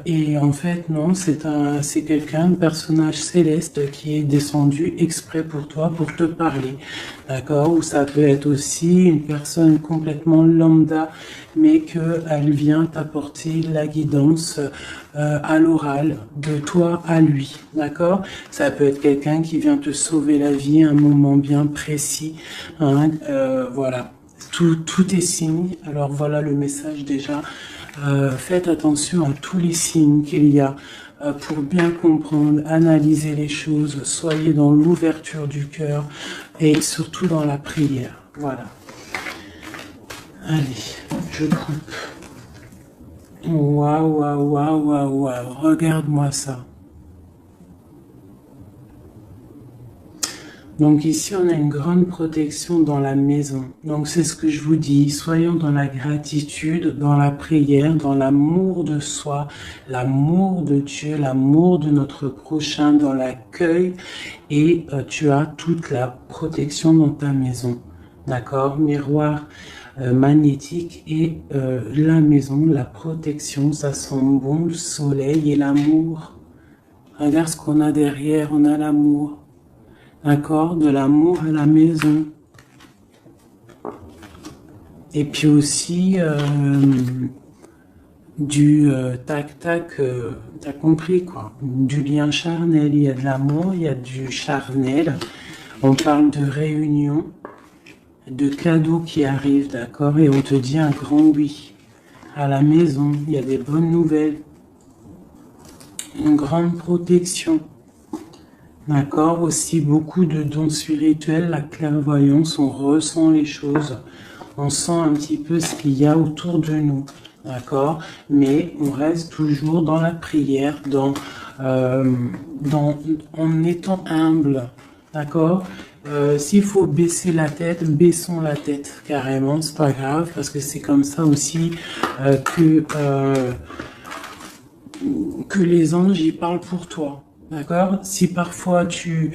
Et en fait, non, c'est quelqu'un, un personnage céleste qui est descendu exprès pour toi, pour te parler, d'accord? Ou ça peut être aussi une personne complètement lambda, mais elle vient t'apporter la guidance à l'oral, de toi à lui, d'accord? Ça peut être quelqu'un qui vient te sauver la vie à un moment bien précis, hein, voilà. Tout est signé. Alors voilà le message déjà. Faites attention à tous les signes qu'il y a pour bien comprendre, analyser les choses. Soyez dans l'ouverture du cœur et surtout dans la prière. Voilà. Allez, je coupe. Waouh, waouh, waouh, waouh, waouh. Regarde-moi ça. Donc ici, on a une grande protection dans la maison. Donc c'est ce que je vous dis, soyons dans la gratitude, dans la prière, dans l'amour de soi, l'amour de Dieu, l'amour de notre prochain, dans l'accueil, et tu as toute la protection dans ta maison. D'accord? Miroir magnétique et la maison, la protection, ça sent bon, le soleil et l'amour. Regarde ce qu'on a derrière, on a l'amour. D'accord, de l'amour à la maison. Et puis aussi du tac-tac, t'as compris quoi. Du lien charnel, il y a de l'amour, il y a du charnel. On parle de réunion, de cadeaux qui arrivent, d'accord, et on te dit un grand oui. À la maison, il y a des bonnes nouvelles. Une grande protection. D'accord, aussi beaucoup de dons spirituels, la clairvoyance, on ressent les choses, on sent un petit peu ce qu'il y a autour de nous, d'accord, mais on reste toujours dans la prière, en étant humble, d'accord. S'il faut baisser la tête, baissons la tête carrément, c'est pas grave, parce que c'est comme ça aussi que les anges y parlent pour toi. D'accord? Si parfois tu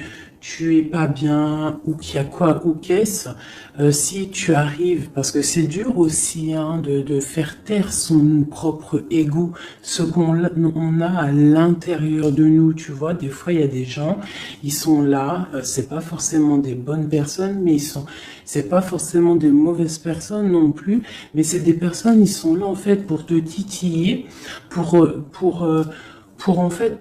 es pas bien ou qu'il y a quoi ou qu'est-ce, si tu arrives, parce que c'est dur aussi hein, de faire taire son propre ego, ce on a à l'intérieur de nous, tu vois, des fois il y a des gens, ils sont là, c'est pas forcément des bonnes personnes, mais c'est pas forcément des mauvaises personnes non plus, mais c'est des personnes, ils sont là en fait pour te titiller, en fait,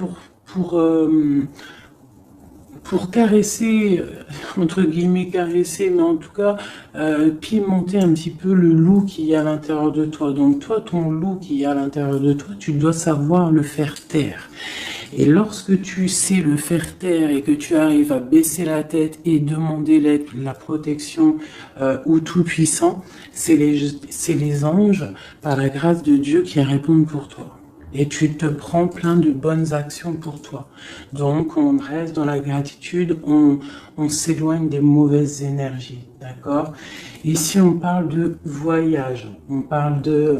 pour caresser, entre guillemets caresser, mais en tout cas pimenter un petit peu le loup qui y a à l'intérieur de toi. Donc toi, ton loup qui y a à l'intérieur de toi, tu dois savoir le faire taire. Et lorsque tu sais le faire taire et que tu arrives à baisser la tête et demander l'aide, la protection au Tout-Puissant, c'est les anges, par la grâce de Dieu, qui répondent pour toi. Et tu te prends plein de bonnes actions pour toi. Donc, on reste dans la gratitude, on s'éloigne des mauvaises énergies, d'accord? Ici, on parle de voyage, on parle de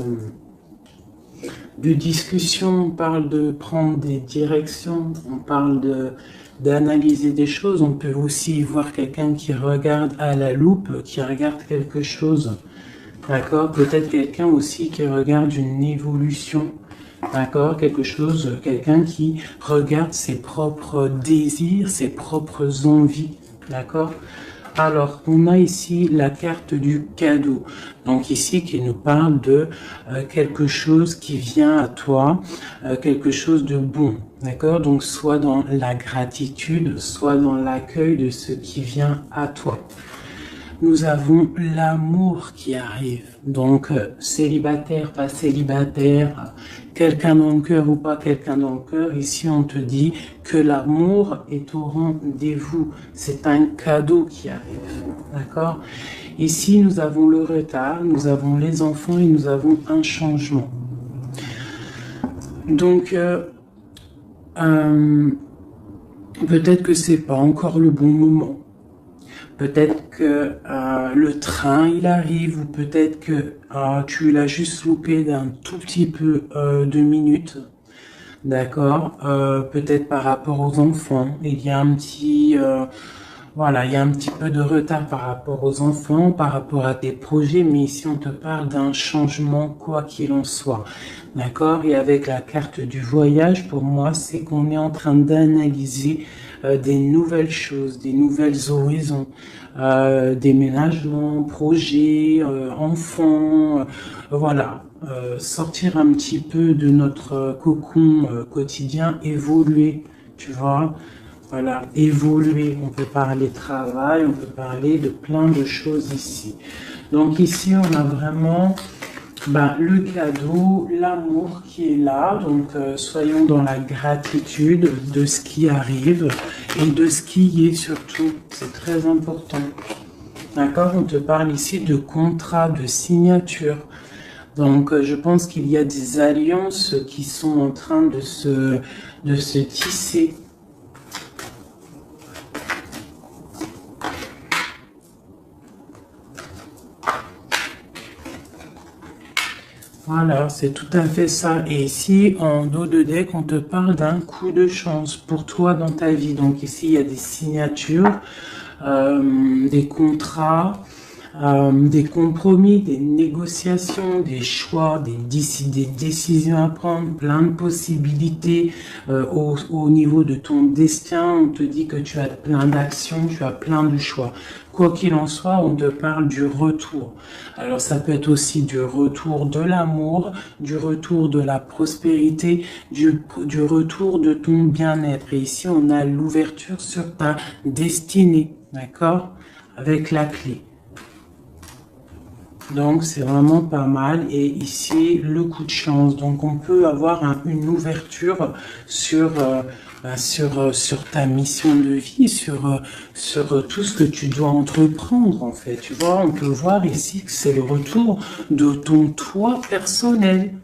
discussion, on parle de prendre des directions, on parle d'analyser des choses. On peut aussi voir quelqu'un qui regarde à la loupe, qui regarde quelque chose, d'accord? Peut-être quelqu'un aussi qui regarde une évolution. D'accord, quelqu'un qui regarde ses propres désirs, ses propres envies, d'accord. Alors, on a ici la carte du cadeau, donc ici qui nous parle de quelque chose qui vient à toi, quelque chose de bon, d'accord. Donc, soit dans la gratitude, soit dans l'accueil de ce qui vient à toi. Nous avons l'amour qui arrive. Donc, célibataire, pas célibataire, quelqu'un dans le cœur ou pas quelqu'un dans le cœur, ici on te dit que l'amour est au rendez-vous. C'est un cadeau qui arrive. D'accord? Ici, nous avons le retard, nous avons les enfants et nous avons un changement. Donc, peut-être que c'est pas encore le bon moment. Peut-être que le train il arrive ou peut-être que tu l'as juste loupé d'un tout petit peu de minutes, d'accord. Peut-être par rapport aux enfants, il y a un petit Voilà, il y a un petit peu de retard par rapport aux enfants, par rapport à tes projets, mais ici on te parle d'un changement quoi qu'il en soit. D'accord? Et avec la carte du voyage, pour moi, c'est qu'on est en train d'analyser des nouvelles choses, des nouvelles horizons, déménagements, projets, enfants, voilà. Sortir un petit peu de notre cocon quotidien, évoluer, tu vois. Voilà, évoluer, on peut parler travail, on peut parler de plein de choses ici. Donc ici, on a vraiment le cadeau, l'amour qui est là. Donc soyons dans la gratitude de ce qui arrive et de ce qui est surtout. C'est très important. D'accord? On te parle ici de contrat, de signature. Donc je pense qu'il y a des alliances qui sont en train de se tisser. Voilà, c'est tout à fait ça. Et ici, en dos de deck, on te parle d'un coup de chance pour toi dans ta vie. Donc ici, il y a des signatures, des contrats, des compromis, des négociations, des choix, des décisions à prendre, plein de possibilités au niveau de ton destin. On te dit que tu as plein d'actions, tu as plein de choix. Quoi qu'il en soit, on te parle du retour. Alors ça peut être aussi du retour de l'amour, du retour de la prospérité, du retour de ton bien-être. Et ici, on a l'ouverture sur ta destinée, d'accord? Avec la clé. Donc c'est vraiment pas mal. Et ici, le coup de chance. Donc on peut avoir une ouverture sur, sur ta mission de vie, sur tout ce que tu dois entreprendre en fait. Tu vois, on peut voir ici que c'est le retour de ton toi personnel.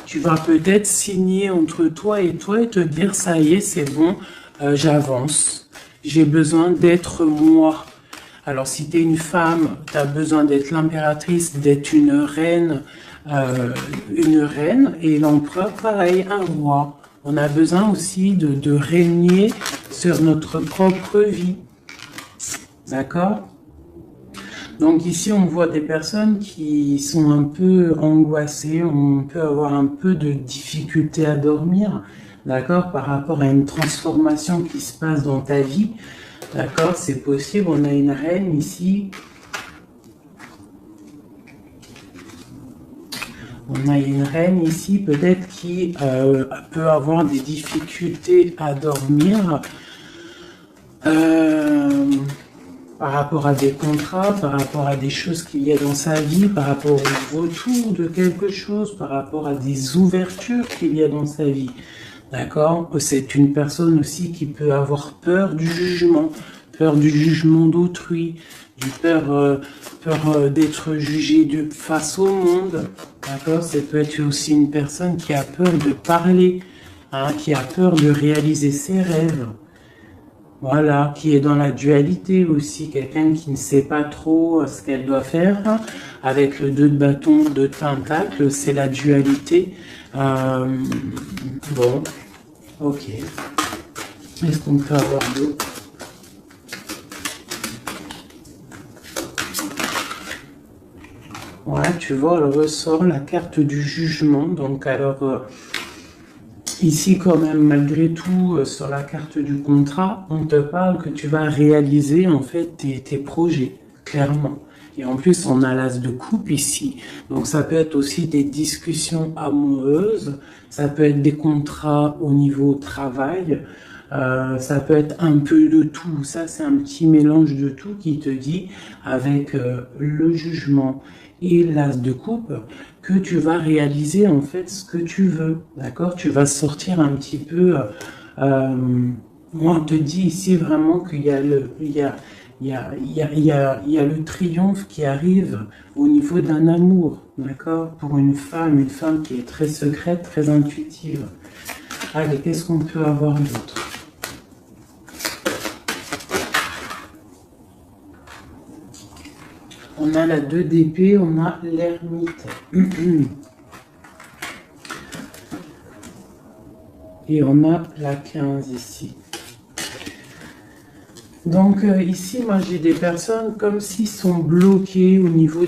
Tu vas peut-être signer entre toi et te dire ça y est, c'est bon, j'avance. J'ai besoin d'être moi. Alors, si tu es une femme, tu as besoin d'être l'impératrice, d'être une reine, et l'empereur, pareil, un roi. On a besoin aussi de régner sur notre propre vie. D'accord? Donc ici, on voit des personnes qui sont un peu angoissées, on peut avoir un peu de difficulté à dormir, d'accord, par rapport à une transformation qui se passe dans ta vie. D'accord, c'est possible. On a une reine ici. On a une reine ici, peut-être qui peut avoir des difficultés à dormir par rapport à des contrats, par rapport à des choses qu'il y a dans sa vie, par rapport au retour de quelque chose, par rapport à des ouvertures qu'il y a dans sa vie. D'accord? C'est une personne aussi qui peut avoir peur du jugement d'autrui, peur d'être jugé face au monde. D'accord? Ça peut être aussi une personne qui a peur de parler, hein, qui a peur de réaliser ses rêves. Voilà, qui est dans la dualité aussi, quelqu'un qui ne sait pas trop ce qu'elle doit faire. Avec le 2 de bâton, 2 de pentacle, c'est la dualité. Bon, ok. Est-ce qu'on peut avoir d'autres? Ouais, tu vois, elle ressort la carte du jugement. Donc, alors, ici, quand même, malgré tout, sur la carte du contrat, on te parle que tu vas réaliser, en fait, tes projets, clairement. Et en plus, on a l'as de coupe ici. Donc, ça peut être aussi des discussions amoureuses. Ça peut être des contrats au niveau travail. Ça peut être un peu de tout. Ça, c'est un petit mélange de tout qui te dit, avec le jugement et l'as de coupe, que tu vas réaliser en fait ce que tu veux. D'accord? Tu vas sortir un petit peu. Moi, on te dit ici vraiment qu'il y a il y a le triomphe qui arrive au niveau d'un amour, d'accord? Pour une femme qui est très secrète, très intuitive. Allez, qu'est-ce qu'on peut avoir d'autre? On a la 2 d'épée, on a l'ermite. Et on a la 15 ici. Donc ici, moi j'ai des personnes comme s'ils sont bloqués au niveau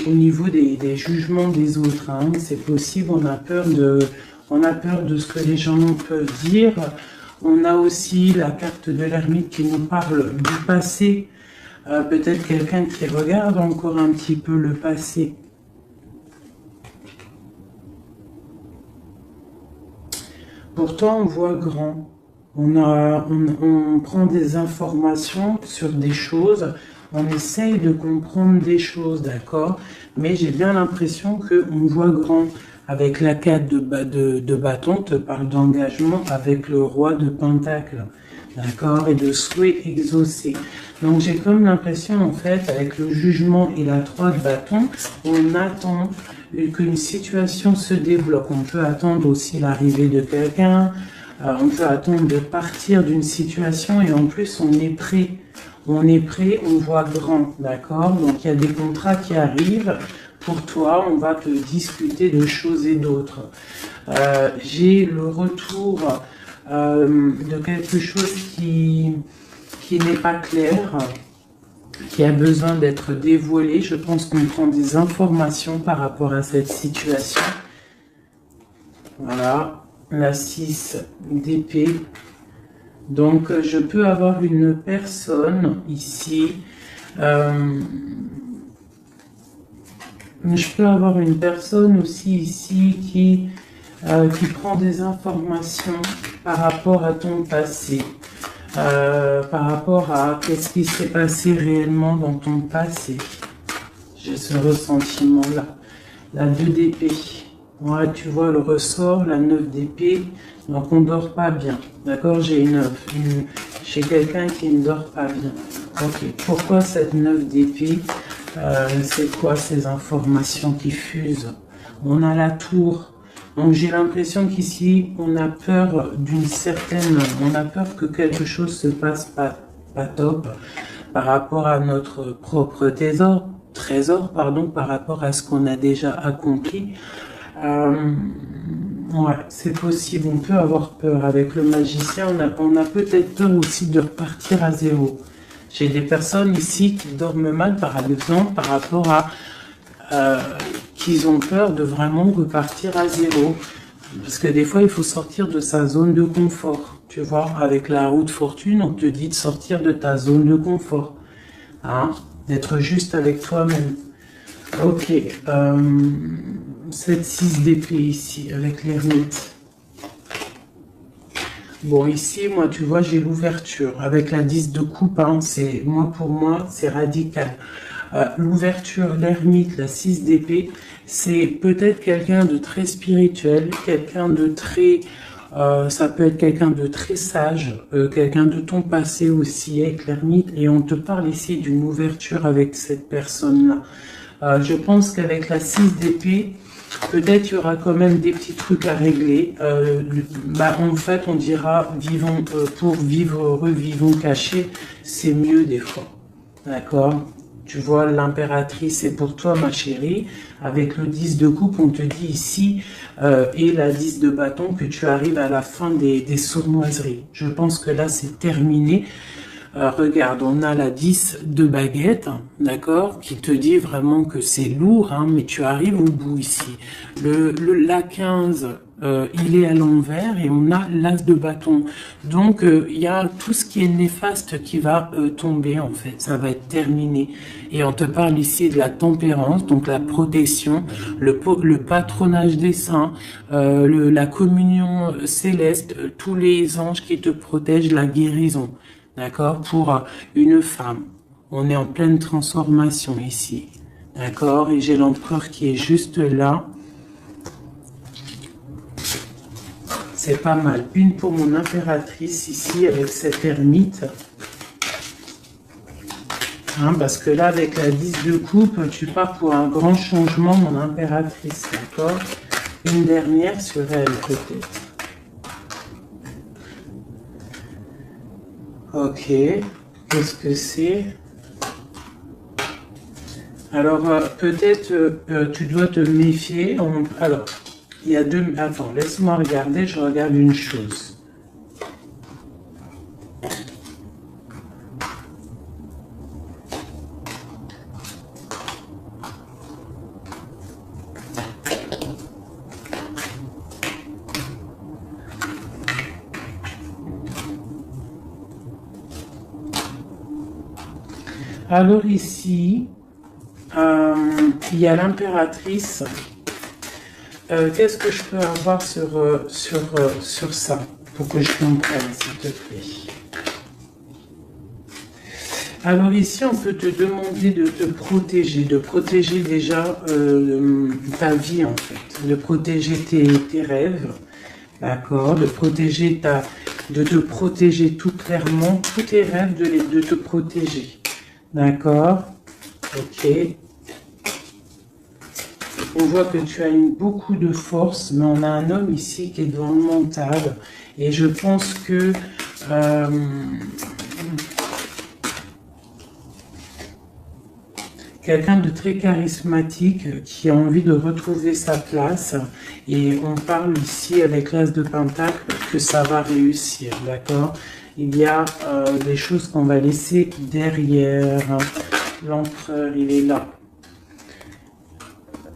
au niveau des jugements des autres, hein. C'est possible, on a peur de ce que les gens peuvent dire. On a aussi la carte de l'ermite qui nous parle du passé. Peut-être quelqu'un qui regarde encore un petit peu le passé. Pourtant, on voit grand. On prend des informations sur des choses, on essaye de comprendre des choses, d'accord? Mais j'ai bien l'impression qu'on voit grand. Avec la carte de bâton, te parle d'engagement avec le roi de pentacle, d'accord? Et de souhait exaucé. Donc j'ai comme l'impression, en fait, avec le jugement et la 3 de bâton, on attend qu'une situation se débloque. On peut attendre aussi l'arrivée de quelqu'un, on peut attendre de partir d'une situation et en plus on est prêt. On est prêt, on voit grand, d'accord? Donc il y a des contrats qui arrivent. Pour toi, on va te discuter de choses et d'autres. J'ai le retour de quelque chose qui n'est pas clair, qui a besoin d'être dévoilé. Je pense qu'on prend des informations par rapport à cette situation. Voilà, la 6 d'épée. Donc, je peux avoir une personne ici. Je peux avoir une personne aussi ici qui prend des informations par rapport à ton passé. Par rapport à qu'est-ce qui s'est passé réellement dans ton passé. J'ai ce ressentiment-là. La 2 d'épée. Ouais, tu vois le ressort, la 9 d'épée. Donc on ne dort pas bien. D'accord, j'ai chez quelqu'un qui ne dort pas bien. Ok, pourquoi cette 9 d'épée? C'est quoi ces informations qui fusent? On a la tour. Donc j'ai l'impression qu'ici, on a peur on a peur que quelque chose se passe pas top par rapport à notre propre trésor, par rapport à ce qu'on a déjà accompli. Ouais, c'est possible, on peut avoir peur. Avec le magicien, on a peut-être peur aussi de repartir à zéro. J'ai des personnes ici qui dorment mal, par exemple, par rapport à qu'ils ont peur de vraiment repartir à zéro. Parce que des fois, il faut sortir de sa zone de confort. Tu vois, avec la roue de fortune, on te dit de sortir de ta zone de confort. Hein, d'être juste avec toi-même. Ok. Cette 6 d'épée ici, avec l'ermite. Bon, ici, moi, tu vois, j'ai l'ouverture. Avec la 10 de coupe, hein, pour moi, c'est radical. L'ouverture, l'ermite, la 6 d'épée, c'est peut-être quelqu'un de très spirituel, quelqu'un de très... ça peut être quelqu'un de très sage, quelqu'un de ton passé aussi avec l'ermite, et on te parle ici d'une ouverture avec cette personne-là. Je pense qu'avec la 6 d'épée, peut-être il y aura quand même des petits trucs à régler. En fait, on dira pour vivre heureux, vivons cachés, c'est mieux des fois. D'accord? Tu vois, l'impératrice, c'est pour toi, ma chérie. Avec le 10 de coupe, on te dit ici, et la 10 de bâton, que tu arrives à la fin des sournoiseries. Je pense que là, c'est terminé. Regarde, on a la 10 de baguette, d'accord, qui te dit vraiment que c'est lourd, hein, mais tu arrives au bout ici. La 15, il est à l'envers et on a l'as de bâton. Donc, il y a tout ce qui est néfaste qui va tomber, en fait. Ça va être terminé. Et on te parle ici de la tempérance, donc la protection, le patronage des saints, la communion céleste, tous les anges qui te protègent, la guérison. D'accord? Pour une femme. On est en pleine transformation ici. D'accord? Et j'ai l'empereur qui est juste là. C'est pas mal. Une pour mon impératrice ici avec cette ermite. Hein, parce que là, avec la 10 de coupe, tu pars pour un grand changement, mon impératrice. D'accord? Une dernière sur elle, peut-être. Ok, qu'est-ce que c'est? Alors, peut-être tu dois te méfier. Alors, il y a deux... Attends, laisse-moi regarder, je regarde une chose. Alors ici, il y a l'impératrice. Qu'est-ce que je peux avoir sur ça, pour que je comprenne, s'il te plaît? Alors ici, on peut te demander de de protéger déjà ta vie en fait, de protéger tes rêves, d'accord, de te protéger tout clairement, tous tes rêves, de te protéger, d'accord, ok. On voit que tu as beaucoup de force, mais on a un homme ici qui est dans le mental, et je pense que quelqu'un de très charismatique qui a envie de retrouver sa place. Et on parle ici avec l'As de Pentacle que ça va réussir, d'accord? Il y a des choses qu'on va laisser derrière. L'empereur, il est là.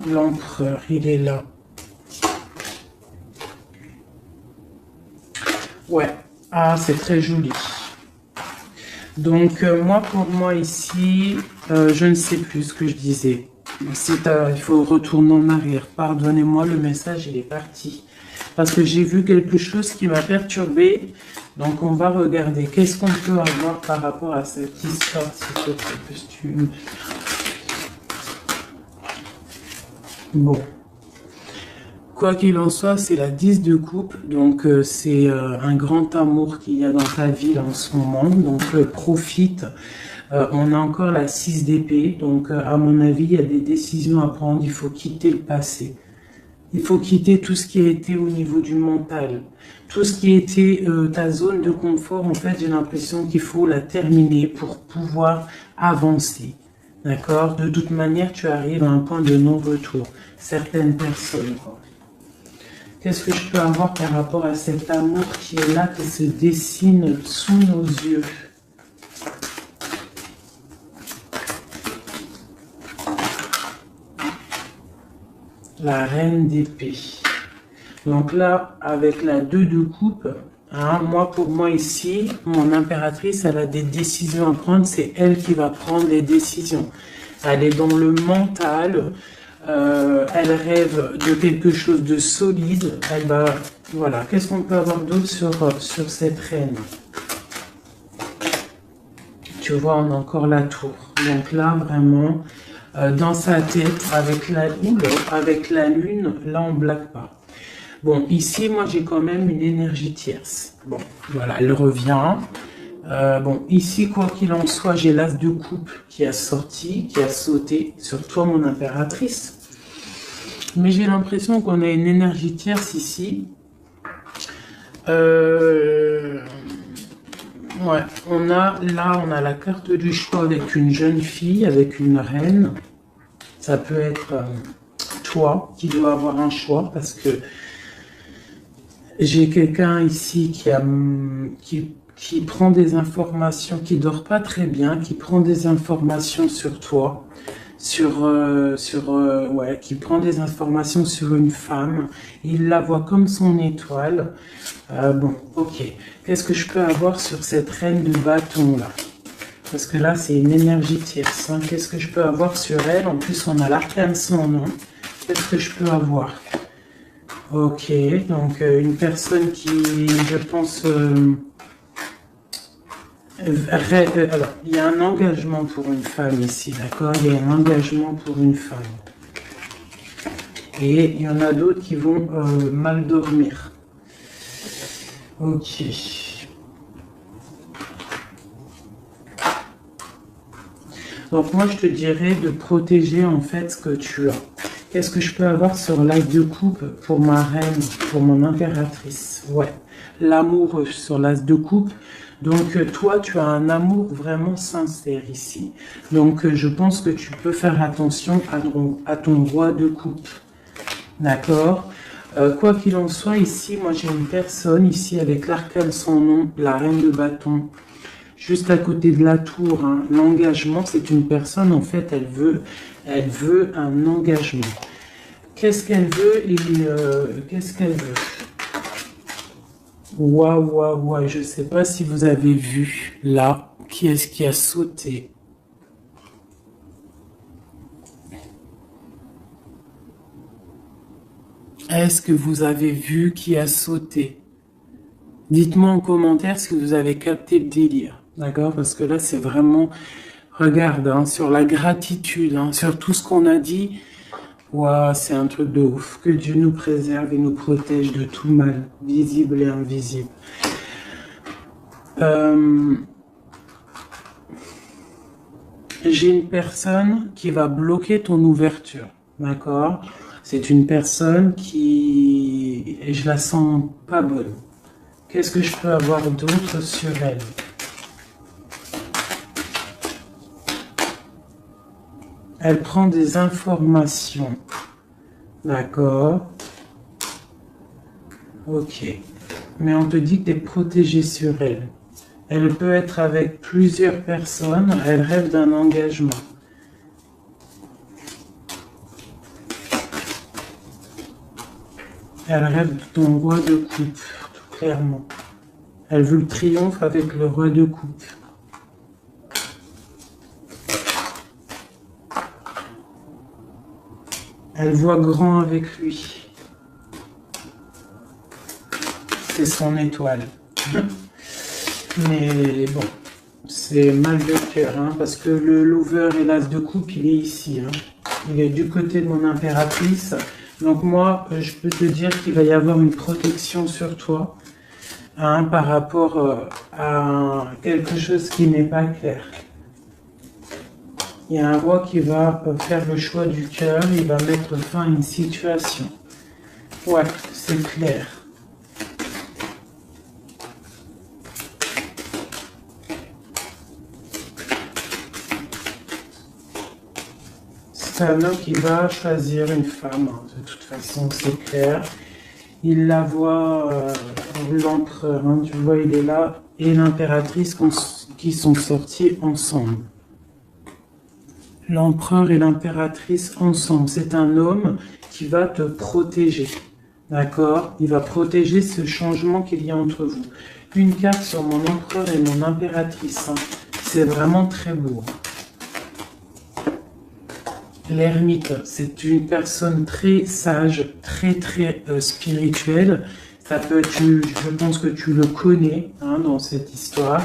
L'empereur, il est là. Ouais. Ah, c'est très joli. Donc, moi, pour moi, ici, je ne sais plus ce que je disais. Il faut retourner en arrière. Pardonnez-moi, le message, il est parti. Parce que j'ai vu quelque chose qui m'a perturbé. Donc, on va regarder. Qu'est-ce qu'on peut avoir par rapport à cette histoire, s'il te plaît, costume. Bon. Quoi qu'il en soit, c'est la 10 de coupe, donc c'est un grand amour qu'il y a dans ta vie en ce moment, donc profite. On a encore la 6 d'épée, donc à mon avis, il y a des décisions à prendre, il faut quitter le passé. Il faut quitter tout ce qui a été au niveau du mental. Tout ce qui était ta zone de confort, en fait, j'ai l'impression qu'il faut la terminer pour pouvoir avancer. D'accord? De toute manière, tu arrives à un point de non-retour. Certaines personnes, quoi. Qu'est-ce que je peux avoir par rapport à cet amour qui est là, qui se dessine sous nos yeux? La reine d'épée. Donc là, avec la 2 de coupe, hein, pour moi ici, mon impératrice, elle a des décisions à prendre. C'est elle qui va prendre les décisions. Elle est dans le mental. Elle rêve de quelque chose de solide. Elle va, voilà. Qu'est-ce qu'on peut avoir d'autre sur cette reine? Tu vois, on a encore la tour. Donc là, vraiment, dans sa tête, avec la lune, là, on ne blague pas. Bon, ici, moi, j'ai quand même une énergie tierce. Bon, voilà, elle revient. Bon, ici, quoi qu'il en soit, j'ai l'as de coupe qui a sorti, qui a sauté sur toi, mon impératrice. Mais j'ai l'impression qu'on a une énergie tierce ici. Ouais, on a la carte du choix avec une jeune fille, avec une reine. Ça peut être toi qui dois avoir un choix parce que j'ai quelqu'un ici qui prend des informations, qui dort pas très bien, qui prend des informations sur toi, qui prend des informations sur une femme. Il la voit comme son étoile. Bon, ok. Qu'est-ce que je peux avoir sur cette reine de bâton là? Parce que là, c'est une énergie tierce. Hein. Qu'est-ce que je peux avoir sur elle? En plus, on a l'arcane sans nom. Qu'est-ce que je peux avoir? Ok, donc une personne qui, je pense... alors, il y a un engagement pour une femme ici, d'accord? Il y a un engagement pour une femme. Et il y en a d'autres qui vont mal dormir. Ok. Donc moi, je te dirais de protéger en fait ce que tu as. Qu'est-ce que je peux avoir sur l'as de coupe pour ma reine, pour mon impératrice? Ouais, l'amour sur l'as de coupe. Donc toi, tu as un amour vraiment sincère ici. Donc je pense que tu peux faire attention à ton roi de coupe. D'accord? Quoi qu'il en soit, ici, moi j'ai une personne ici avec l'arcane sans nom, la reine de bâton. Juste à côté de la tour, hein. L'engagement, c'est une personne, en fait, elle veut un engagement. Qu'est-ce qu'elle veut qu'est-ce qu'elle veut? Waouh, je ne sais pas si vous avez vu, là, qui est-ce qui a sauté? Est-ce que vous avez vu qui a sauté? Dites-moi en commentaire si vous avez capté le délire. D'accord? Parce que là, c'est vraiment... Regarde, hein, sur la gratitude, hein, sur tout ce qu'on a dit. Waouh, c'est un truc de ouf. Que Dieu nous préserve et nous protège de tout mal, visible et invisible. J'ai une personne qui va bloquer ton ouverture, d'accord? C'est une personne qui... Et je la sens pas bonne. Qu'est-ce que je peux avoir d'autre sur elle? Elle prend des informations, d'accord? Ok. Mais on te dit que tu es protégé sur elle. Elle peut être avec plusieurs personnes, elle rêve d'un engagement. Elle rêve de ton roi de coupe, tout clairement. Elle veut le triomphe avec le roi de coupe. Elle voit grand avec lui. C'est son étoile. Mais bon, c'est mal de cœur, hein, parce que le lover et l'as de coupe, il est ici. Hein. Il est du côté de mon impératrice. Donc moi, je peux te dire qu'il va y avoir une protection sur toi, hein, par rapport à quelque chose qui n'est pas clair. Il y a un roi qui va faire le choix du cœur, il va mettre fin à une situation. Ouais, c'est clair. C'est un homme qui va choisir une femme, hein. De toute façon, c'est clair. Il la voit, l'empereur, hein, tu vois, il est là, et l'impératrice qui sont sortis ensemble. L'empereur et l'impératrice ensemble. C'est un homme qui va te protéger, d'accord? Il va protéger ce changement qu'il y a entre vous. Une carte sur mon empereur et mon impératrice, hein. C'est vraiment très beau. L'ermite, c'est une personne très sage, très spirituelle. Ça peut être, je pense que tu le connais, hein, dans cette histoire.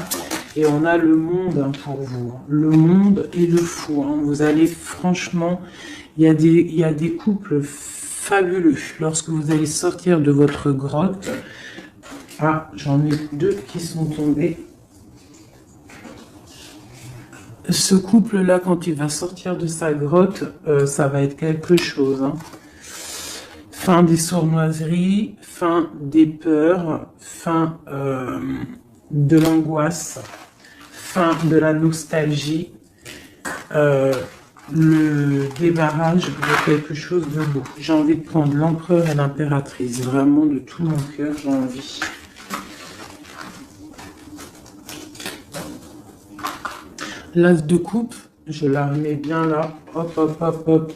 Et on a le monde, hein, pour vous. Le monde et le fou. Hein. Vous allez, franchement, il y a des couples fabuleux. Lorsque vous allez sortir de votre grotte. Ah, j'en ai deux qui sont tombés. Ce couple-là, quand il va sortir de sa grotte, ça va être quelque chose. Hein. Fin des sournoiseries, fin des peurs, fin de l'angoisse, fin de la nostalgie, le débarrage de quelque chose de beau. J'ai envie de prendre l'empereur et l'impératrice, vraiment de tout mon cœur, j'ai envie. L'as de coupe, je la remets bien là. Hop, hop, hop, hop.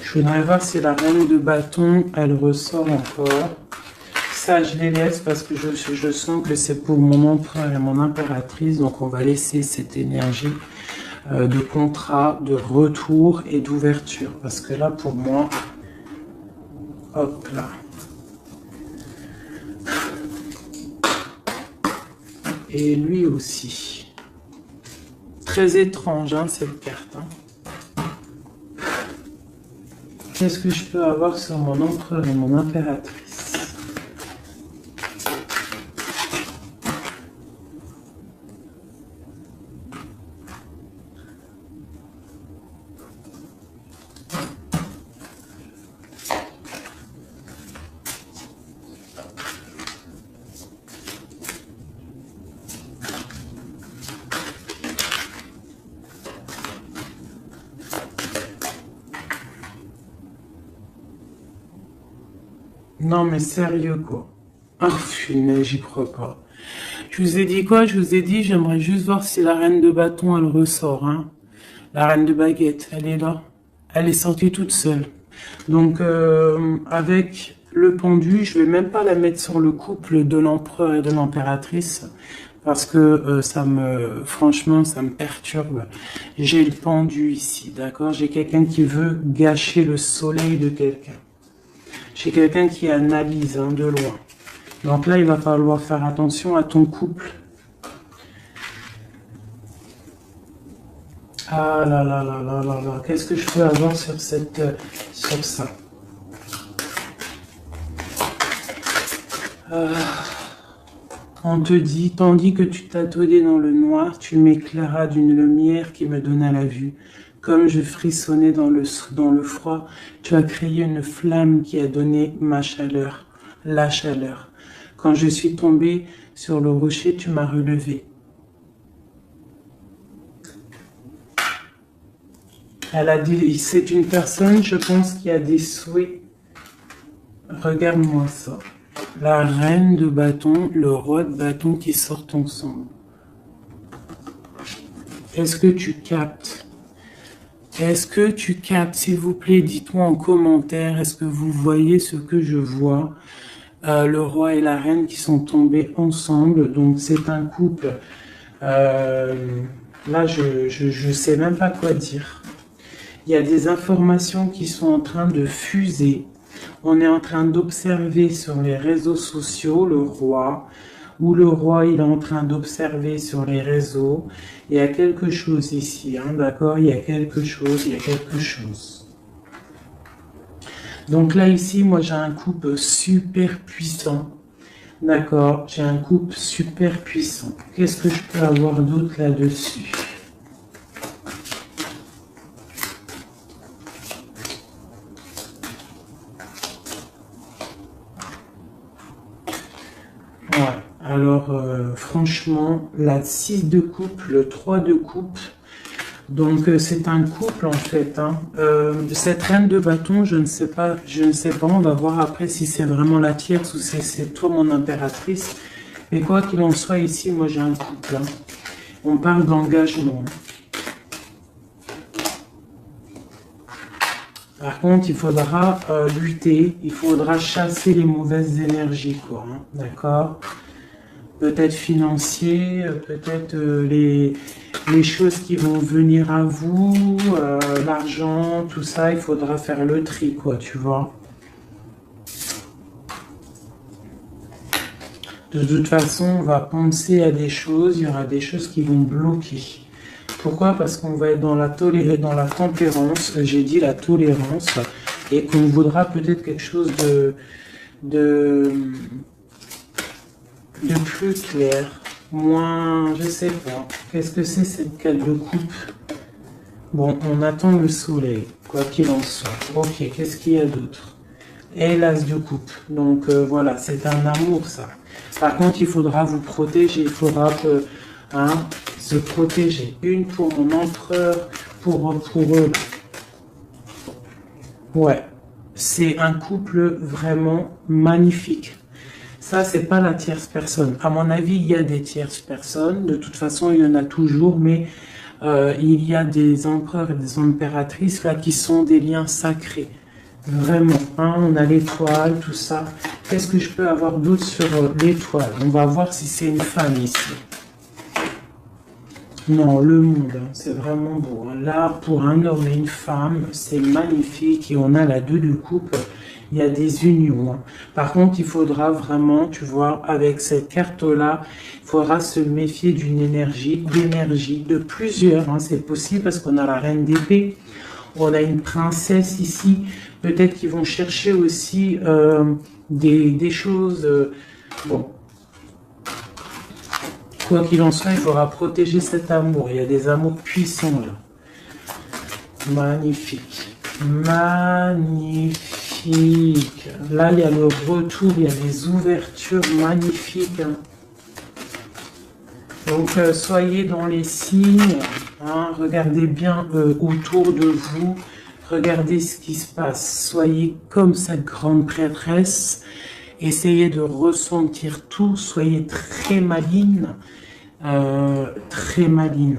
Je voudrais voir si la reine de bâton, elle ressort encore. Ça, je les laisse parce que je sens que c'est pour mon empereur et mon impératrice. Donc, on va laisser cette énergie de contrat, de retour et d'ouverture. Parce que là, pour moi, hop là. Et lui aussi. Très étrange, hein, cette carte. Hein. Qu'est-ce que je peux avoir sur mon empereur et mon impératrice? Non mais sérieux quoi. Ah, j'y crois pas. Je vous ai dit quoi? Je vous ai dit, j'aimerais juste voir si la reine de bâton, elle ressort. Hein. La reine de baguette, elle est là. Elle est sortie toute seule. Donc, avec le pendu, je vais même pas la mettre sur le couple de l'empereur et de l'impératrice. parce que franchement, ça me perturbe. J'ai le pendu ici, d'accord? J'ai quelqu'un qui veut gâcher le soleil de quelqu'un. J'ai quelqu'un qui analyse de loin. Donc là, il va falloir faire attention à ton couple. Ah là là là là là là, qu'est-ce que je peux avoir sur sur ça? On te dit, tandis que tu t'attendais dans le noir, tu m'éclairas d'une lumière qui me donna la vue. Comme je frissonnais dans le froid, tu as créé une flamme qui a donné ma chaleur, la chaleur. Quand je suis tombé sur le rocher, tu m'as relevé. Elle a dit, c'est une personne, je pense, qui a des souhaits. Regarde-moi ça. La reine de bâton, le roi de bâton qui sortent ensemble. Est-ce que tu captes? Est-ce que tu captes? S'il vous plaît, dites-moi en commentaire, est-ce que vous voyez ce que je vois? Le roi et la reine qui sont tombés ensemble, donc c'est un couple. Là, je sais même pas quoi dire. Il y a des informations qui sont en train de fuser. On est en train d'observer sur les réseaux sociaux le roi, ou le roi il est en train d'observer sur les réseaux. Il y a quelque chose ici, d'accord? Il y a quelque chose, il y a quelque chose. Donc là ici, moi j'ai un couple super puissant. D'accord, j'ai un couple super puissant. Qu'est-ce que je peux avoir d'autre là-dessus? Alors, franchement, la 6 de coupe, le 3 de coupe, donc c'est un couple en fait. Cette reine de bâton, je ne sais pas, on va voir après si c'est vraiment la tierce ou si c'est toi mon impératrice. Mais quoi qu'il en soit, ici, moi j'ai un couple. On parle d'engagement. Par contre, il faudra lutter, il faudra chasser les mauvaises énergies, quoi. D'accord? Peut-être financier, peut-être les choses qui vont venir à vous, l'argent, tout ça, il faudra faire le tri, quoi, tu vois. De toute façon, on va penser à des choses, il y aura des choses qui vont bloquer. Pourquoi? Parce qu'on va être dans la tempérance, j'ai dit la tolérance, et qu'on voudra peut-être quelque chose de plus clair, moins, je sais pas. Qu'est-ce que c'est cette carte de coupe? Bon, on attend le soleil, quoi qu'il en soit. Ok, qu'est-ce qu'il y a d'autre? Et l'as de coupe. Donc voilà, c'est un amour ça. Par contre, il faudra vous protéger, il faudra se protéger. Une pour mon empereur, pour eux. Ouais, c'est un couple vraiment magnifique. Ça, c'est pas la tierce personne. À mon avis, il y a des tierces personnes. De toute façon, il y en a toujours, mais il y a des empereurs et des impératrices là qui sont des liens sacrés. Vraiment, on a l'étoile, tout ça. Qu'est-ce que je peux avoir d'autre sur l'étoile? On va voir si c'est une femme ici. Non, le monde, c'est vraiment beau. Là, pour un homme et une femme, c'est magnifique. Et on a la 2 de coupe. Il y a des unions. Par contre, il faudra vraiment, tu vois, avec cette carte-là, il faudra se méfier d'énergie, de plusieurs. C'est possible parce qu'on a la reine d'épée. On a une princesse ici. Peut-être qu'ils vont chercher aussi des choses... bon. Quoi qu'il en soit, il faudra protéger cet amour. Il y a des amours puissants là. Magnifique. Magnifique. Là, il y a le retour, il y a des ouvertures magnifiques. Donc, soyez dans les signes. Regardez bien autour de vous. Regardez ce qui se passe. Soyez comme cette grande prêtresse. Essayez de ressentir tout. Soyez très maligne. Très maligne.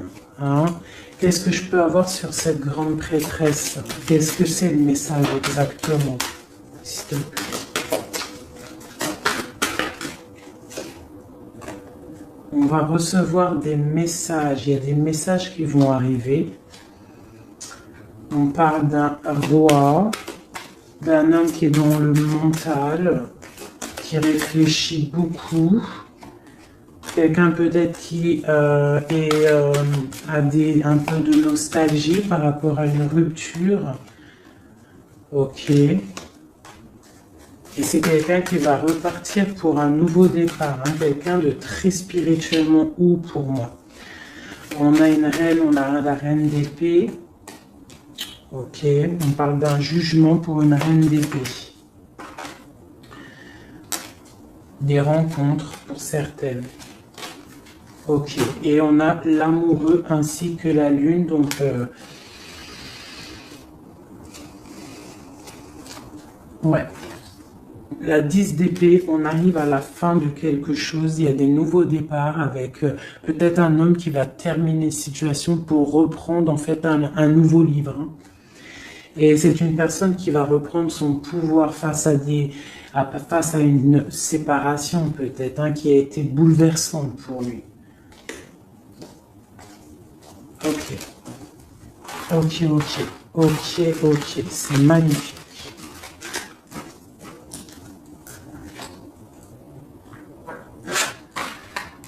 Qu'est-ce que je peux avoir sur cette grande prêtresse? Qu'est-ce que c'est le message exactement? S'il te plaît. On va recevoir des messages. Il y a des messages qui vont arriver. On parle d'un roi, d'un homme qui est dans le mental, qui réfléchit beaucoup. Quelqu'un peut-être qui a un peu de nostalgie par rapport à une rupture. Ok. Et c'est quelqu'un qui va repartir pour un nouveau départ. Hein, quelqu'un de très spirituellement haut pour moi. On a une reine, on a la reine d'épée. Ok. On parle d'un jugement pour une reine d'épée. Des rencontres pour certaines. Ok. Et on a l'amoureux ainsi que la lune. Donc... ouais. La 10 d'épée, on arrive à la fin de quelque chose, il y a des nouveaux départs avec peut-être un homme qui va terminer une situation pour reprendre en fait un nouveau livre. Hein. Et c'est une personne qui va reprendre son pouvoir face à une séparation peut-être, hein, qui a été bouleversante pour lui. Ok. Ok, ok. Ok, ok. C'est magnifique.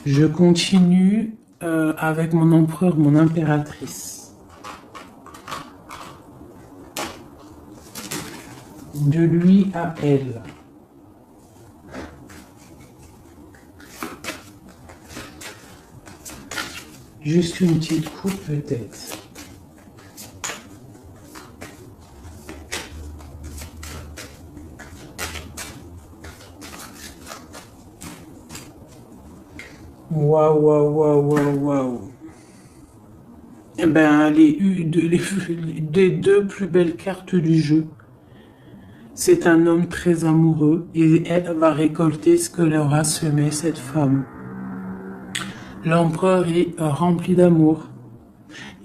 Je continue avec mon empereur, mon impératrice. De lui à elle. Juste une petite coupe peut-être. Waouh, waouh, waouh, waouh, waouh. Eh ben, les deux plus belles cartes du jeu. C'est un homme très amoureux et elle va récolter ce que leur a semé cette femme. L'empereur est rempli d'amour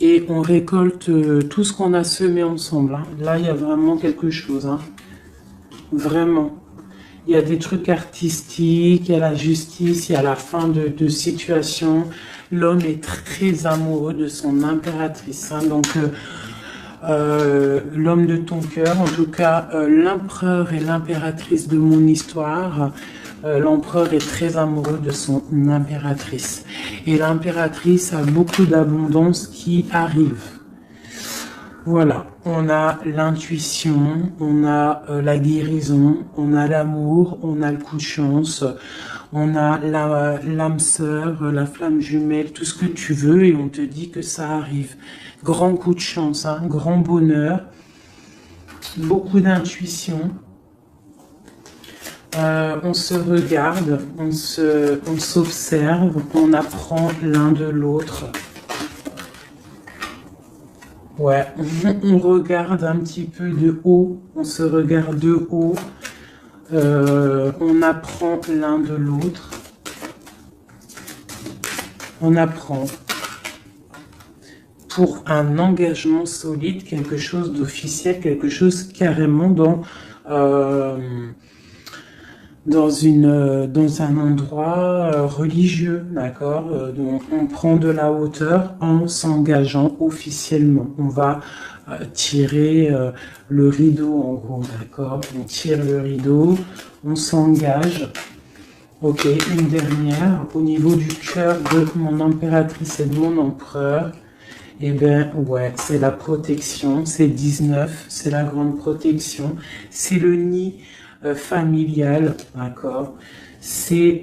et on récolte tout ce qu'on a semé ensemble. Hein. Là, il y a vraiment quelque chose. Hein. Vraiment. Il y a des trucs artistiques, il y a la justice, il y a la fin de situation. L'homme est très amoureux de son impératrice. Hein. Donc, l'homme de ton cœur, en tout cas, l'empereur et l'impératrice de mon histoire. L'empereur est très amoureux de son impératrice. Et l'impératrice a beaucoup d'abondance qui arrive. Voilà, on a l'intuition, on a la guérison, on a l'amour, on a le coup de chance, on a l'âme sœur, la flamme jumelle, tout ce que tu veux et on te dit que ça arrive. Grand coup de chance, hein, grand bonheur, beaucoup d'intuition. On se regarde, on s'observe, on apprend l'un de l'autre. Ouais, on regarde un petit peu de haut, on se regarde de haut, on apprend l'un de l'autre, on apprend pour un engagement solide, quelque chose d'officiel, quelque chose carrément dans un endroit religieux, d'accord. Donc on prend de la hauteur en s'engageant officiellement. On va tirer le rideau en gros, d'accord. On tire le rideau, on s'engage. Ok, une dernière au niveau du cœur de mon impératrice et de mon empereur. Eh bien, ouais, c'est la protection, c'est 19, c'est la grande protection, c'est le nid familial, d'accord. C'est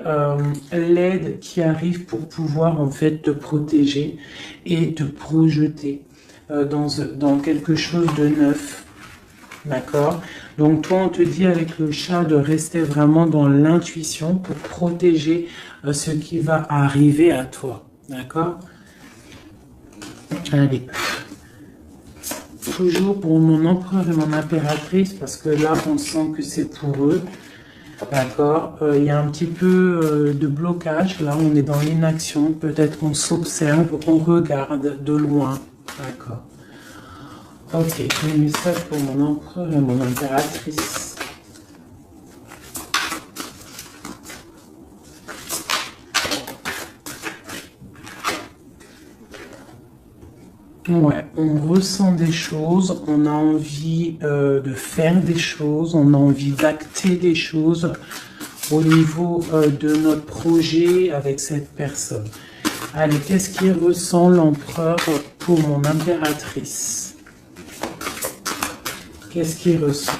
l'aide qui arrive pour pouvoir en fait te protéger et te projeter dans quelque chose de neuf, d'accord. Donc toi, on te dit avec le chat de rester vraiment dans l'intuition pour protéger ce qui va arriver à toi, d'accord. Allez. Toujours pour mon empereur et mon impératrice, parce que là, on sent que c'est pour eux. D'accord. Il y a un petit peu de blocage. Là, on est dans l'inaction. Peut-être qu'on s'observe, on regarde de loin. D'accord. Ok. Un message pour mon empereur et mon impératrice. Ouais, on ressent des choses, on a envie de faire des choses, on a envie d'acter des choses au niveau de notre projet avec cette personne. Allez, qu'est-ce qu'il ressent l'empereur pour mon impératrice? Qu'est-ce qu'il ressent?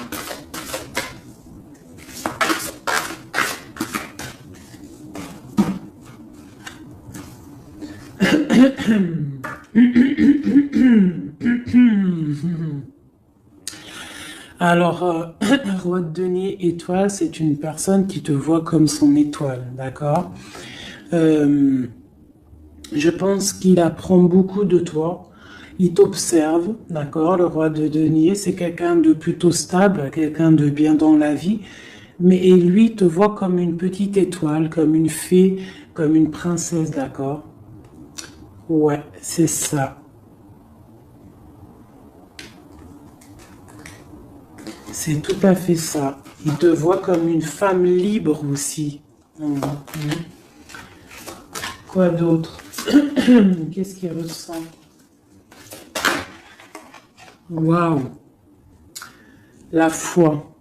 Alors, roi de denier étoile, c'est une personne qui te voit comme son étoile, d'accord? Je pense qu'il apprend beaucoup de toi. Il t'observe, d'accord? Le roi de denier, c'est quelqu'un de plutôt stable, quelqu'un de bien dans la vie. Mais et lui te voit comme une petite étoile, comme une fée, comme une princesse, d'accord? Ouais, c'est ça. C'est tout à fait ça. Il te voit comme une femme libre aussi. Mhm. Quoi d'autre? Qu'est-ce qu'il ressent? Waouh! La foi.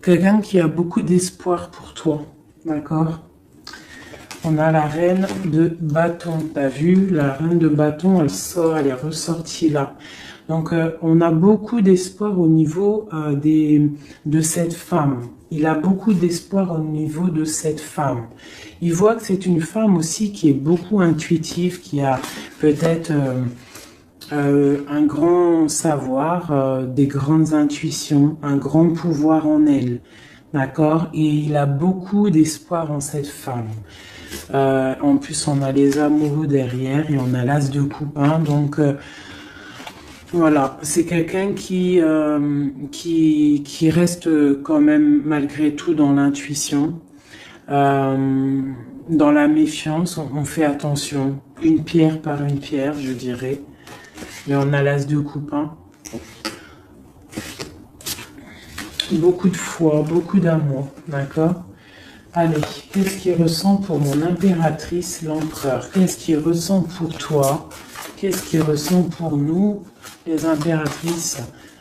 Quelqu'un qui a beaucoup d'espoir pour toi. D'accord? On a la reine de bâton. T'as vu? La reine de bâton, elle sort, elle est ressortie là. Donc, on a beaucoup d'espoir au niveau de cette femme. Il a beaucoup d'espoir au niveau de cette femme. Il voit que c'est une femme aussi qui est beaucoup intuitive, qui a peut-être un grand savoir, des grandes intuitions, un grand pouvoir en elle. D'accord? Et il a beaucoup d'espoir en cette femme. En plus, on a les amoureux derrière et on a l'as de coupe. Donc, voilà, c'est quelqu'un qui reste quand même malgré tout dans l'intuition, dans la méfiance. On fait attention, une pierre par une pierre, je dirais. Mais on a l'as de coupe. Beaucoup de foi, beaucoup d'amour, d'accord? Allez, qu'est-ce qu'il ressent pour mon impératrice, l'empereur? Qu'est-ce qu'il ressent pour toi? Qu'est-ce qu'il ressent pour nous, les impératrices?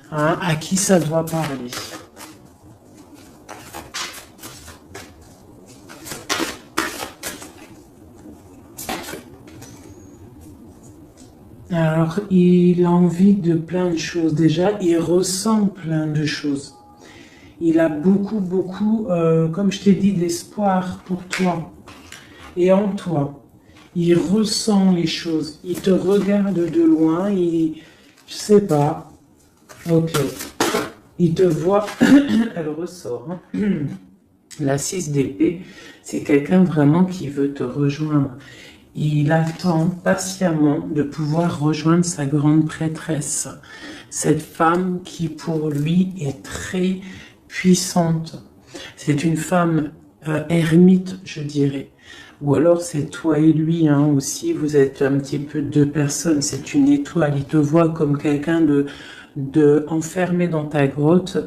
À qui ça doit parler? Alors, il a envie de plein de choses. Déjà, il ressent plein de choses. Il a beaucoup, beaucoup, comme je t'ai dit, d'espoir pour toi et en toi. Il ressent les choses. Il te regarde de loin. Je sais pas. Ok. Il te voit. Elle ressort. La 6 d'épée, c'est quelqu'un vraiment qui veut te rejoindre. Il attend patiemment de pouvoir rejoindre sa grande prêtresse. Cette femme qui pour lui est très puissante. C'est une femme ermite, je dirais. Ou alors c'est toi et lui aussi, vous êtes un petit peu deux personnes, c'est une étoile. Il te voit comme quelqu'un de enfermé dans ta grotte,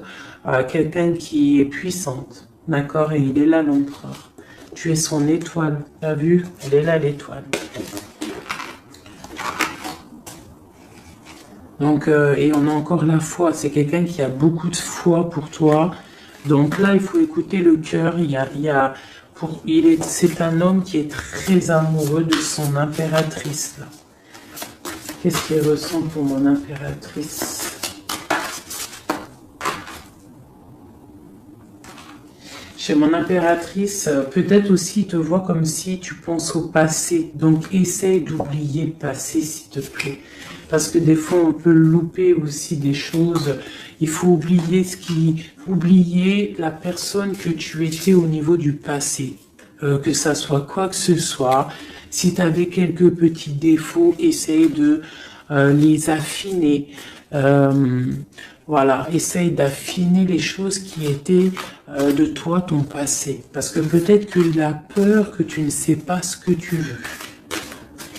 quelqu'un qui est puissante. D'accord? Et il est là l'empereur. Tu es son étoile. T'as vu? Elle est là l'étoile. Donc, et on a encore la foi. C'est quelqu'un qui a beaucoup de foi pour toi. Donc là, il faut écouter le cœur. C'est un homme qui est très amoureux de son impératrice. Là. Qu'est-ce qu'il ressent pour mon impératrice? Chez mon impératrice, peut-être aussi te vois comme si tu penses au passé. Donc essaye d'oublier le passé, s'il te plaît. Parce que des fois, on peut louper aussi des choses. Il faut oublier la personne que tu étais au niveau du passé. Que ça soit quoi que ce soit. Si tu avais quelques petits défauts, essaye de les affiner. Voilà, essaye d'affiner les choses qui étaient de toi, ton passé. Parce que peut-être qu'il a peur que tu ne sais pas ce que tu veux.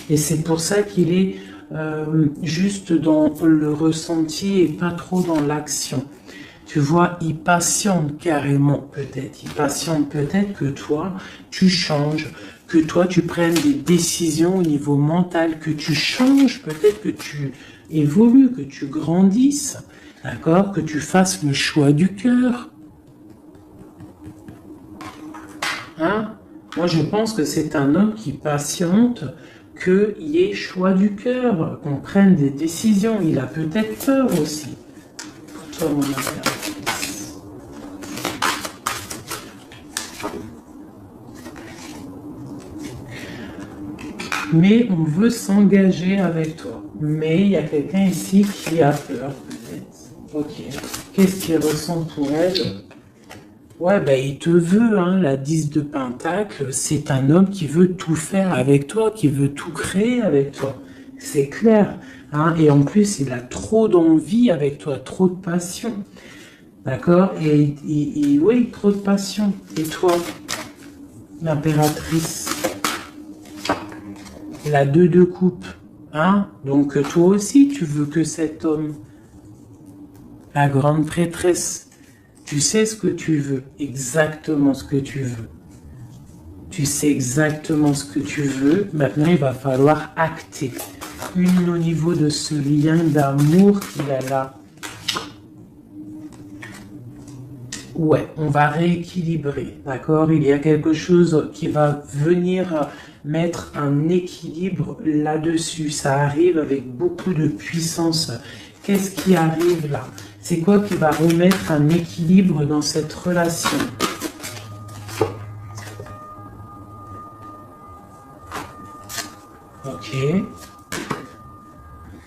Et c'est pour ça qu'il est juste dans le ressenti et pas trop dans l'action. Tu vois, il patiente carrément peut-être. Il patiente peut-être que toi, tu changes, que toi, tu prennes des décisions au niveau mental, que tu changes, peut-être que tu évolues, que tu grandisses, d'accord? Que tu fasses le choix du cœur. Hein? Moi, je pense que c'est un homme qui patiente, qu'il y ait choix du cœur, qu'on prenne des décisions. Il a peut-être peur aussi. Pour toi, mon impératrice. Mais on veut s'engager avec toi. Mais il y a quelqu'un ici qui a peur, peut-être. Ok. Qu'est-ce qu'il ressent pour elle? Ouais, ben il te veut, hein, la 10 de Pentacle, c'est un homme qui veut tout faire avec toi, qui veut tout créer avec toi. C'est clair, hein, et en plus, il a trop d'envie avec toi, trop de passion. D'accord? Et oui, trop de passion. Et toi, l'impératrice, la 2 de coupe, hein? Donc toi aussi, tu veux que cet homme, la grande prêtresse, tu sais ce que tu veux, exactement ce que tu veux. Tu sais exactement ce que tu veux. Maintenant, il va falloir acter. Une au niveau de ce lien d'amour qu'il a là. Ouais, on va rééquilibrer, d'accord? Il y a quelque chose qui va venir mettre un équilibre là-dessus. Ça arrive avec beaucoup de puissance. Qu'est-ce qui arrive là? C'est quoi qui va remettre un équilibre dans cette relation? Ok.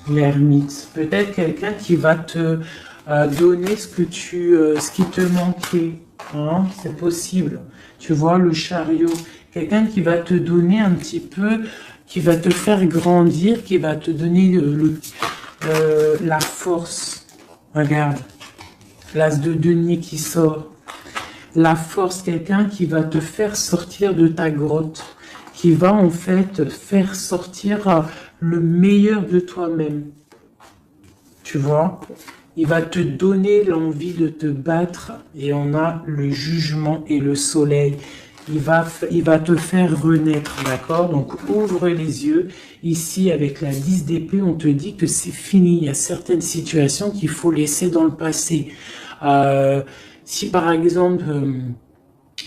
L'ermite. Peut-être quelqu'un qui va te donner ce qui te manquait. Hein? C'est possible. Tu vois, le chariot. Quelqu'un qui va te donner un petit peu, qui va te faire grandir, qui va te donner la force. Regarde. L'as de denier qui sort. La force, quelqu'un qui va te faire sortir de ta grotte. Qui va en fait faire sortir le meilleur de toi-même. Tu vois? Il va te donner l'envie de te battre et on a le jugement et le soleil. Il va te faire renaître, d'accord? Donc ouvre les yeux. Ici, avec la 10 d'épée, on te dit que c'est fini. Il y a certaines situations qu'il faut laisser dans le passé. Si par exemple,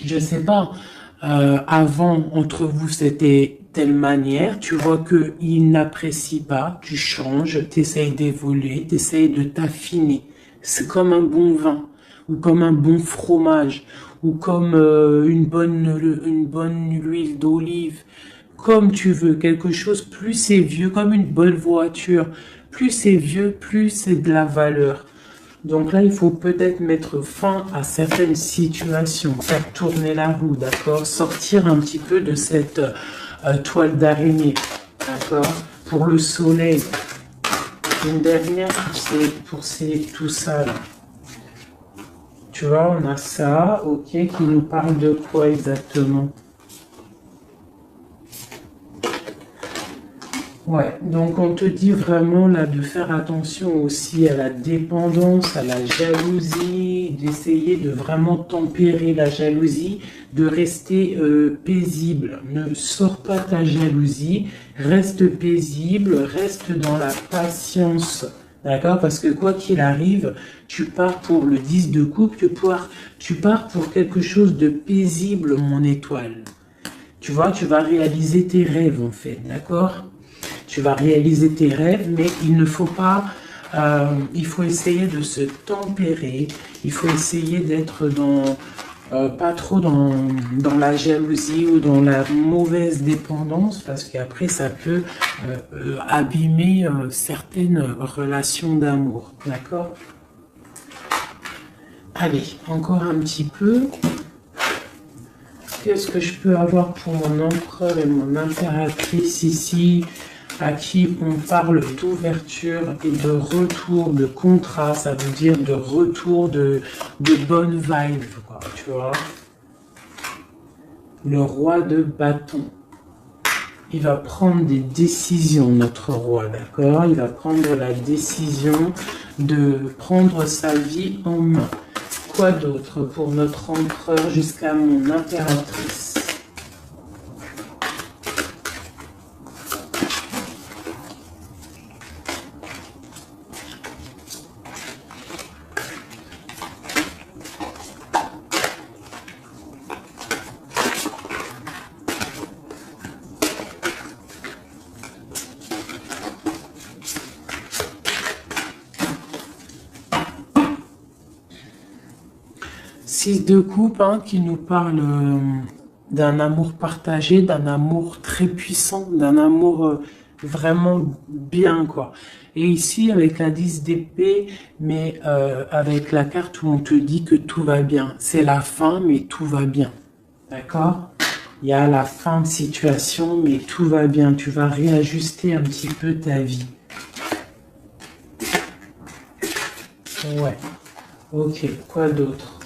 je sais pas, avant, entre vous, c'était telle manière, tu vois que il n'apprécie pas, tu changes, tu essayes d'évoluer, tu essayes de t'affiner. C'est comme un bon vin, ou comme un bon fromage, ou comme une bonne huile d'olive, comme tu veux, quelque chose, plus c'est vieux, comme une bonne voiture, plus c'est vieux, plus c'est de la valeur. Donc là, il faut peut-être mettre fin à certaines situations, faire tourner la roue, d'accord? Sortir un petit peu de cette toile d'araignée, d'accord? Pour le soleil. Une dernière pour tout ça, là. Tu vois, on a ça, ok, qui nous parle de quoi exactement? Ouais, donc on te dit vraiment là de faire attention aussi à la dépendance, à la jalousie, d'essayer de vraiment tempérer la jalousie, de rester paisible. Ne sors pas ta jalousie, reste paisible, reste dans la patience. D'accord? Parce que quoi qu'il arrive, tu pars pour le 10 de coupe, tu pars pour quelque chose de paisible, mon étoile. Tu vois, tu vas réaliser tes rêves en fait, d'accord? Tu vas réaliser tes rêves, mais il ne faut pas, il faut essayer de se tempérer, il faut essayer d'être pas trop dans la jalousie ou dans la mauvaise dépendance, parce qu'après ça peut abîmer certaines relations d'amour, d'accord? Allez, encore un petit peu. Qu'est-ce que je peux avoir pour mon empereur et mon impératrice ici, à qui on parle d'ouverture et de retour, de contrat, ça veut dire de retour de bonne vibe, quoi, tu vois. Le roi de bâton. Il va prendre des décisions, notre roi, d'accord? Il va prendre la décision de prendre sa vie en main. quoi d'autre pour notre empereur jusqu'à mon impératrice? Six de coupe hein, qui nous parle d'un amour partagé, d'un amour très puissant, d'un amour vraiment bien quoi. Et ici avec la 10 d'épée, mais avec la carte où on te dit que tout va bien. C'est la fin, mais tout va bien. D'accord? Il y a la fin de situation, mais tout va bien. Tu vas réajuster un petit peu ta vie. Ouais. Ok, quoi d'autre?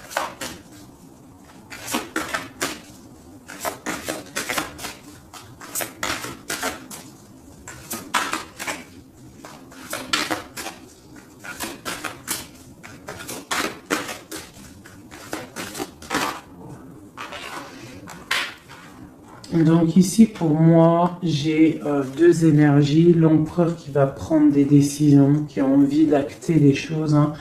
Donc ici, pour moi, j'ai deux énergies. L'empereur qui va prendre des décisions, qui a envie d'acter les choses. Hein.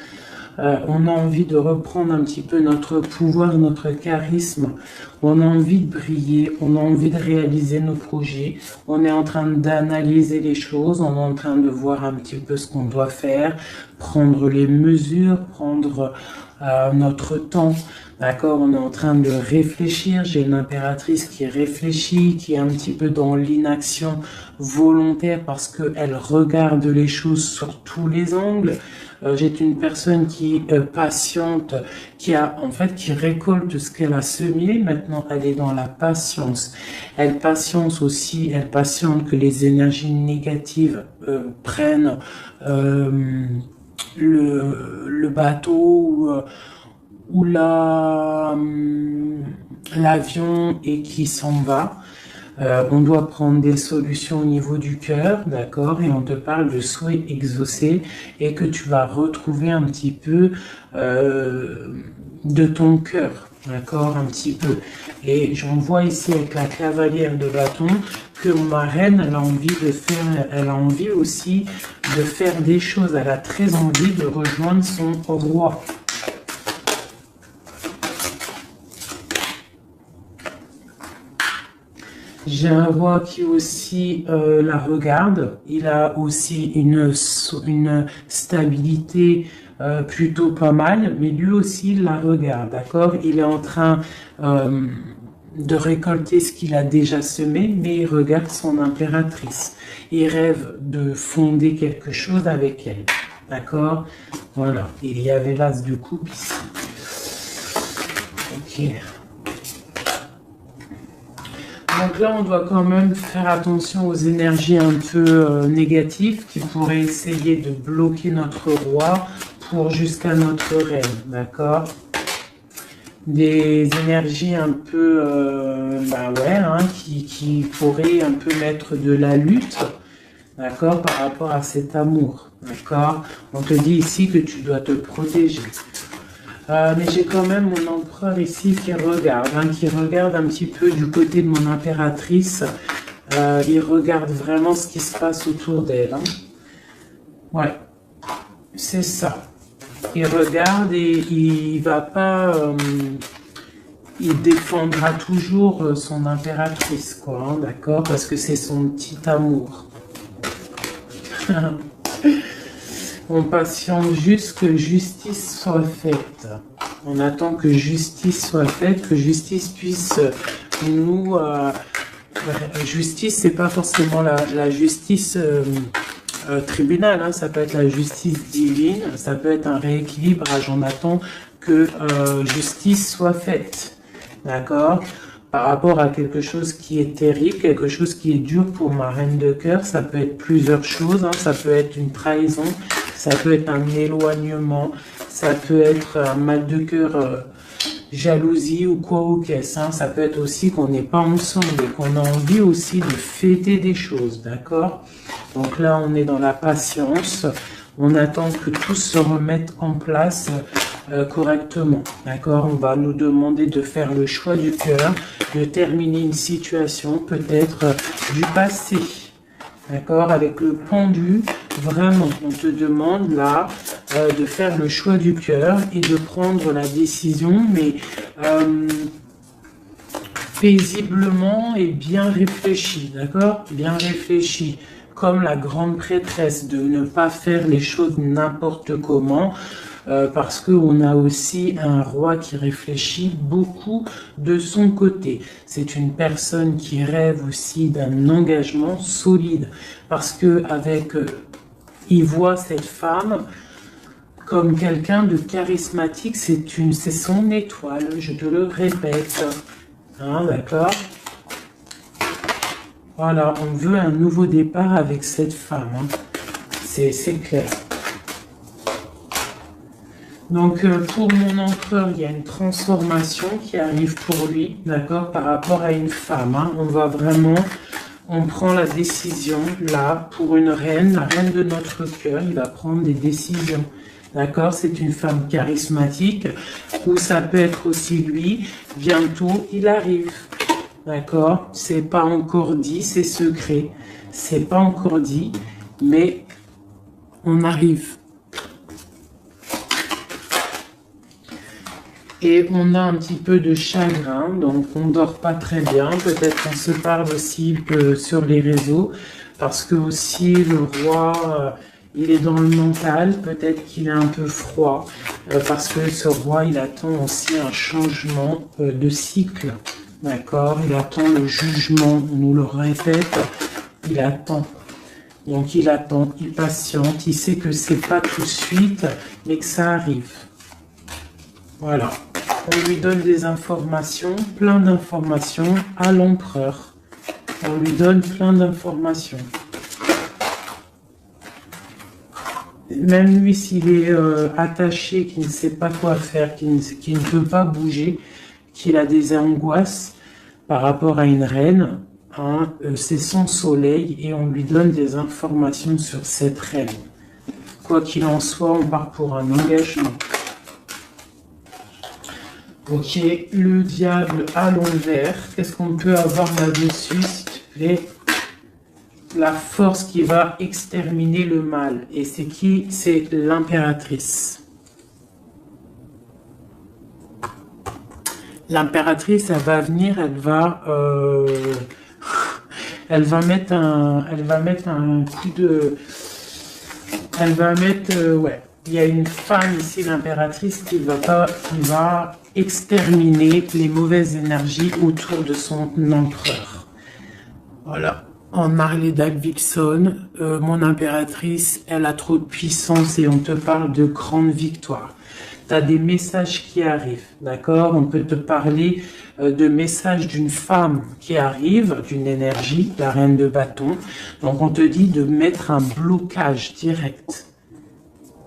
On a envie de reprendre un petit peu notre pouvoir, notre charisme. On a envie de briller, on a envie de réaliser nos projets. On est en train d'analyser les choses, on est en train de voir un petit peu ce qu'on doit faire, prendre les mesures, prendre notre temps. D'accord, on est en train de réfléchir. J'ai une impératrice qui réfléchit, qui est un petit peu dans l'inaction volontaire parce qu'elle regarde les choses sur tous les angles. J'ai une personne qui patiente, qui récolte ce qu'elle a semé. Maintenant, elle est dans la patience. Elle patiente aussi, elle patiente que les énergies négatives prennent le bateau ou l'avion et qui s'en va. On doit prendre des solutions au niveau du cœur, d'accord, et on te parle de souhaits exaucés et que tu vas retrouver un petit peu de ton cœur, d'accord, un petit peu. Et j'en vois ici avec la cavalière de bâton que ma reine, elle a envie aussi de faire des choses. Elle a très envie de rejoindre son roi. J'ai un roi qui aussi la regarde. Il a aussi une stabilité plutôt pas mal, mais lui aussi il la regarde, d'accord? Il est en train de récolter ce qu'il a déjà semé, mais il regarde son impératrice. Il rêve de fonder quelque chose avec elle, d'accord? Voilà, il y avait l'as de coupe ici. Ok. Donc là, on doit quand même faire attention aux énergies un peu négatives qui pourraient essayer de bloquer notre roi pour jusqu'à notre reine, d'accord? Des énergies un peu, qui pourraient un peu mettre de la lutte, d'accord, par rapport à cet amour, d'accord? On te dit ici que tu dois te protéger. Mais j'ai quand même mon empereur ici qui regarde un petit peu du côté de mon impératrice. Il regarde vraiment ce qui se passe autour d'elle. Hein. Ouais, c'est ça. Il regarde et il va pas... il défendra toujours son impératrice, quoi, hein, d'accord? Parce que c'est son petit amour. On patiente juste que justice soit faite. On attend que justice soit faite, que justice puisse nous... justice, c'est pas forcément la justice tribunal, hein, ça peut être la justice divine, ça peut être un rééquilibrage. On attend que justice soit faite. D'accord? Par rapport à quelque chose qui est terrible, quelque chose qui est dur pour ma reine de cœur, ça peut être plusieurs choses, hein. Ça peut être une trahison, ça peut être un éloignement, ça peut être un mal de cœur, jalousie ou quoi ou qu'est-ce, hein. Ça peut être aussi qu'on n'est pas ensemble et qu'on a envie aussi de fêter des choses, d'accord? Donc là, on est dans la patience, on attend que tout se remette en place correctement. D'accord? On va nous demander de faire le choix du cœur, de terminer une situation peut-être du passé. D'accord? Avec le pendu, vraiment, on te demande là de faire le choix du cœur et de prendre la décision, mais paisiblement et bien réfléchi, d'accord? Bien réfléchi, comme la grande prêtresse, de ne pas faire les choses n'importe comment, parce qu'on a aussi un roi qui réfléchit beaucoup de son côté. C'est une personne qui rêve aussi d'un engagement solide, parce que il voit cette femme comme quelqu'un de charismatique, c'est son étoile, je te le répète. Hein, d'accord? Voilà, on veut un nouveau départ avec cette femme. Hein. C'est clair. Donc, pour mon empereur, il y a une transformation qui arrive pour lui, d'accord, par rapport à une femme. Hein. On prend la décision, là, pour une reine, la reine de notre cœur, il va prendre des décisions. D'accord? C'est une femme charismatique, ou ça peut être aussi lui, bientôt il arrive. D'accord? C'est pas encore dit, c'est secret. C'est pas encore dit, mais on arrive. Et on a un petit peu de chagrin, donc on dort pas très bien. Peut-être qu'on se parle aussi sur les réseaux, parce que aussi le roi, il est dans le mental. Peut-être qu'il est un peu froid, parce que ce roi, il attend aussi un changement de cycle. D'accord? Il attend le jugement, on nous le répète, il attend. Donc il attend, il patiente, il sait que c'est pas tout de suite, mais que ça arrive. Voilà. On lui donne des informations, plein d'informations à l'empereur. On lui donne plein d'informations. Même lui, s'il est attaché, qui ne sait pas quoi faire, qui ne peut pas bouger, qu'il a des angoisses par rapport à une reine, hein, c'est son soleil et on lui donne des informations sur cette reine. Quoi qu'il en soit, on part pour un engagement. Ok, le diable à l'envers, qu'est-ce qu'on peut avoir là-dessus, s'il te plaît? La force qui va exterminer le mal. Et c'est qui? C'est l'impératrice. L'impératrice, elle va venir, elle va mettre un coup de, ouais. Il y a une femme ici, l'impératrice, qui va exterminer les mauvaises énergies autour de son empereur. Voilà. En Marley Davidson, mon impératrice, elle a trop de puissance et on te parle de grandes victoires. Tu as des messages qui arrivent, d'accord? On peut te parler de messages d'une femme qui arrive, d'une énergie, la reine de bâton. Donc on te dit de mettre un blocage direct.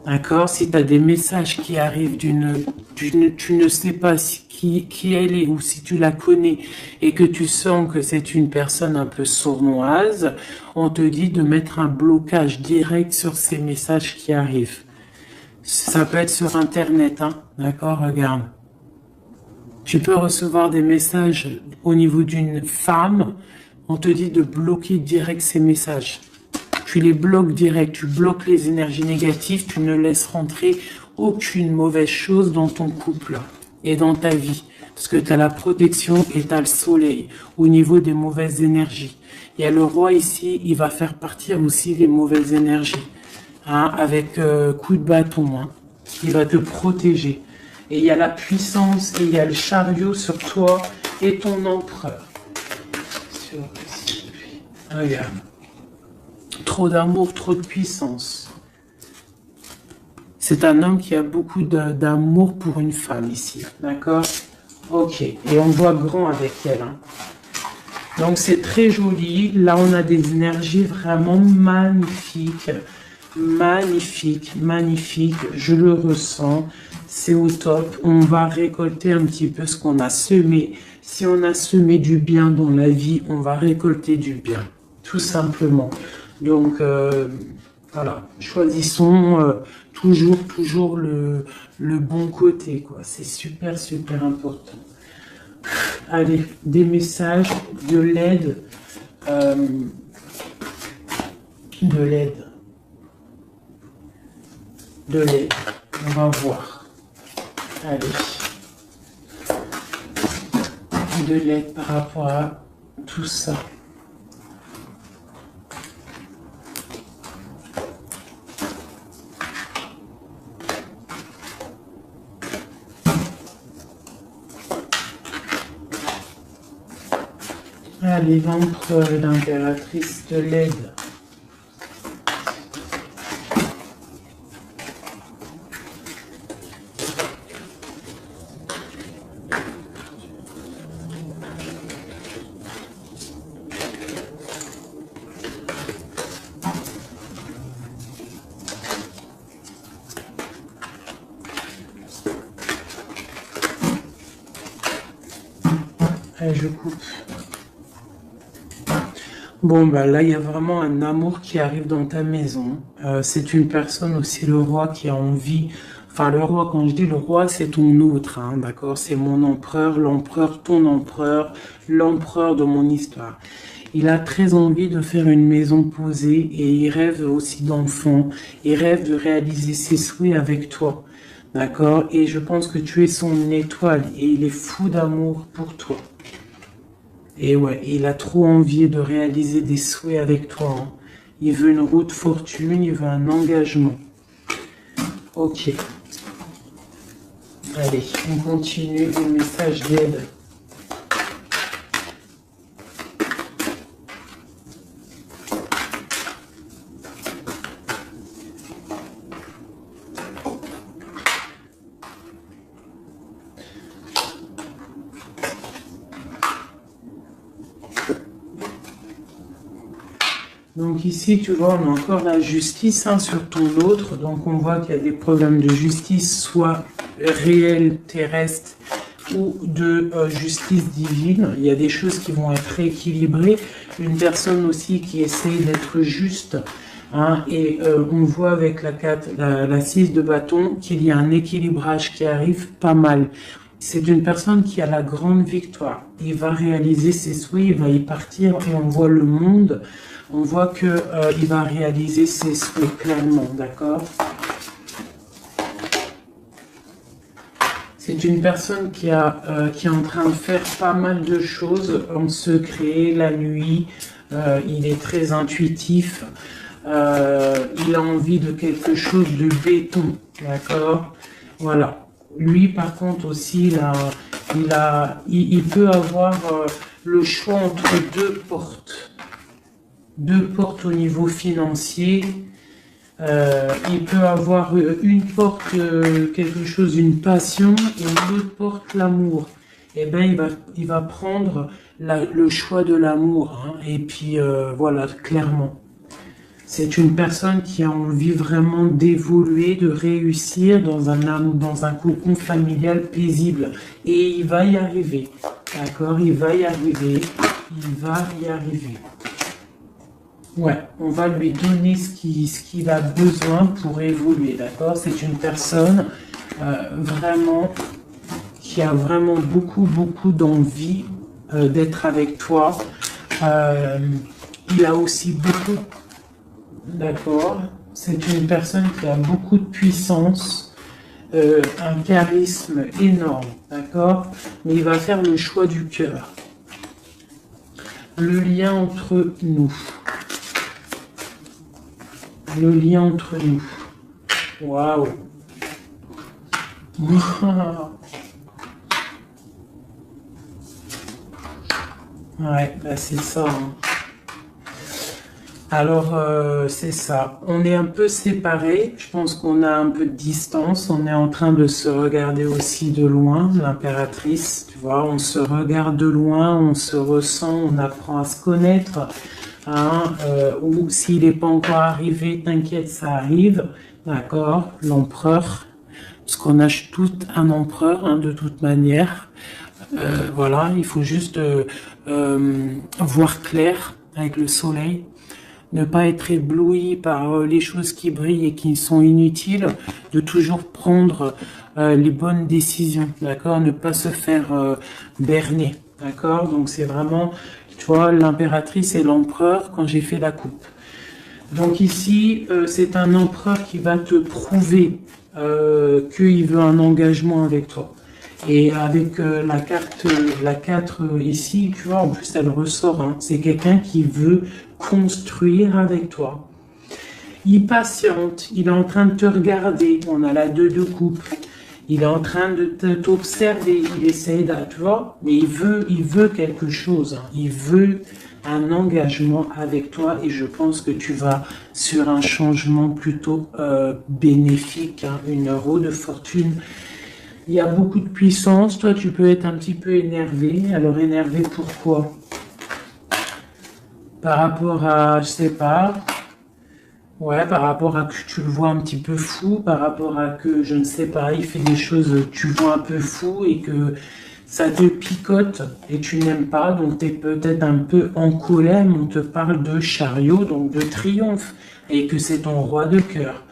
D'accord? Si tu as des messages qui arrivent tu ne sais pas qui elle est ou si tu la connais et que tu sens que c'est une personne un peu sournoise, on te dit de mettre un blocage direct sur ces messages qui arrivent. Ça peut être sur Internet, hein? D'accord? Regarde. Tu peux recevoir des messages au niveau d'une femme, on te dit de bloquer direct ces messages. Tu les bloques direct, tu bloques les énergies négatives, tu ne laisses rentrer aucune mauvaise chose dans ton couple et dans ta vie. Parce que tu as la protection et tu as le soleil au niveau des mauvaises énergies. Il y a le roi ici, il va faire partir aussi les mauvaises énergies. Hein, avec coup de bâton. Hein, il va te protéger. Et il y a la puissance et il y a le chariot sur toi et ton empereur. Regarde. Trop d'amour, trop de puissance. C'est un homme qui a beaucoup d'amour pour une femme ici. D'accord? Ok. Et on voit grand avec elle. Hein. Donc c'est très joli. Là, on a des énergies vraiment magnifiques. Magnifique, magnifique. Je le ressens. C'est au top. On va récolter un petit peu ce qu'on a semé. Si on a semé du bien dans la vie, on va récolter du bien. Tout simplement. Donc, Voilà, choisissons toujours le bon côté, quoi. C'est super, super important. Allez, des messages, de l'aide, de l'aide, de l'aide. On va voir. Allez. De l'aide par rapport à tout ça. Allez, l'empereur et l'impératrice de l'aide. Allez, je coupe. Bon, bah là, il y a vraiment un amour qui arrive dans ta maison. C'est une personne aussi, le roi, qui a envie... Enfin, le roi, quand je dis le roi, c'est ton autre, hein, d'accord? C'est mon empereur, l'empereur, ton empereur, l'empereur de mon histoire. Il a très envie de faire une maison posée et il rêve aussi d'enfants. Il rêve de réaliser ses souhaits avec toi, d'accord? Et je pense que tu es son étoile et il est fou d'amour pour toi. Et ouais, il a trop envie de réaliser des souhaits avec toi, hein. Il veut une route fortune, il veut un engagement. Ok. Allez, on continue le message d'aide. Donc ici, tu vois, on a encore la justice, hein, sur ton autre. Donc on voit qu'il y a des problèmes de justice, soit réels, terrestres, ou de justice divine. Il y a des choses qui vont être rééquilibrées. Une personne aussi qui essaye d'être juste. Hein, et on voit avec la 6 de bâton qu'il y a un équilibrage qui arrive pas mal. C'est une personne qui a la grande victoire. Il va réaliser ses souhaits, il va y partir et on voit le monde. On voit que il va réaliser ses souhaits clairement, d'accord? C'est une personne qui est en train de faire pas mal de choses en secret, la nuit. Il est très intuitif. Il a envie de quelque chose de béton, d'accord? Voilà. Lui, par contre, aussi, il peut avoir le choix entre deux portes. Deux portes au niveau financier. Il peut avoir une porte, quelque chose, une passion, et une autre porte, l'amour. Eh ben, il va prendre le choix de l'amour, hein, et puis voilà, clairement. C'est une personne qui a envie vraiment d'évoluer, de réussir dans un cocon familial paisible. Et il va y arriver. D'accord? Il va y arriver. Il va y arriver. Ouais, on va lui donner ce qu'il a besoin pour évoluer. D'accord? C'est une personne vraiment qui a vraiment beaucoup d'envie d'être avec toi. Il a aussi beaucoup... D'accord. C'est une personne qui a beaucoup de puissance, un charisme énorme, d'accord? Mais il va faire le choix du cœur. Le lien entre nous. Le lien entre nous. Waouh. Ouais, bah c'est ça, hein. Alors, c'est ça. On est un peu séparés. Je pense qu'on a un peu de distance. On est en train de se regarder aussi de loin, l'impératrice. Tu vois, on se regarde de loin, on se ressent, on apprend à se connaître. Hein, ou s'il n'est pas encore arrivé, t'inquiète, ça arrive. D'accord? L'empereur. Parce qu'on a tout un empereur, hein, de toute manière. Voilà, il faut juste voir clair avec le soleil. ne pas être ébloui par les choses qui brillent et qui sont inutiles, de toujours prendre les bonnes décisions, d'accord, ne pas se faire berner, d'accord, donc c'est vraiment, tu vois, l'impératrice et l'empereur quand j'ai fait la coupe. Donc ici, c'est un empereur qui va te prouver qu'il veut un engagement avec toi. Et avec la 4 ici, tu vois, en plus elle ressort, hein, c'est quelqu'un qui veut construire avec toi. Il patiente, il est en train de te regarder, on a la 2 de coupe, il est en train de t'observer, il essaye de, tu vois, mais il veut quelque chose, hein, il veut un engagement avec toi et je pense que tu vas sur un changement plutôt bénéfique, hein, une roue de fortune. Il y a beaucoup de puissance, toi tu peux être un petit peu énervé. Alors énervé pourquoi? Par rapport à, je sais pas, ouais, par rapport à que tu le vois un petit peu fou, par rapport à que, je ne sais pas, il fait des choses, tu vois un peu fou et que ça te picote et tu n'aimes pas, donc tu es peut-être un peu en colère, mais on te parle de chariot, donc de triomphe, et que c'est ton roi de cœur.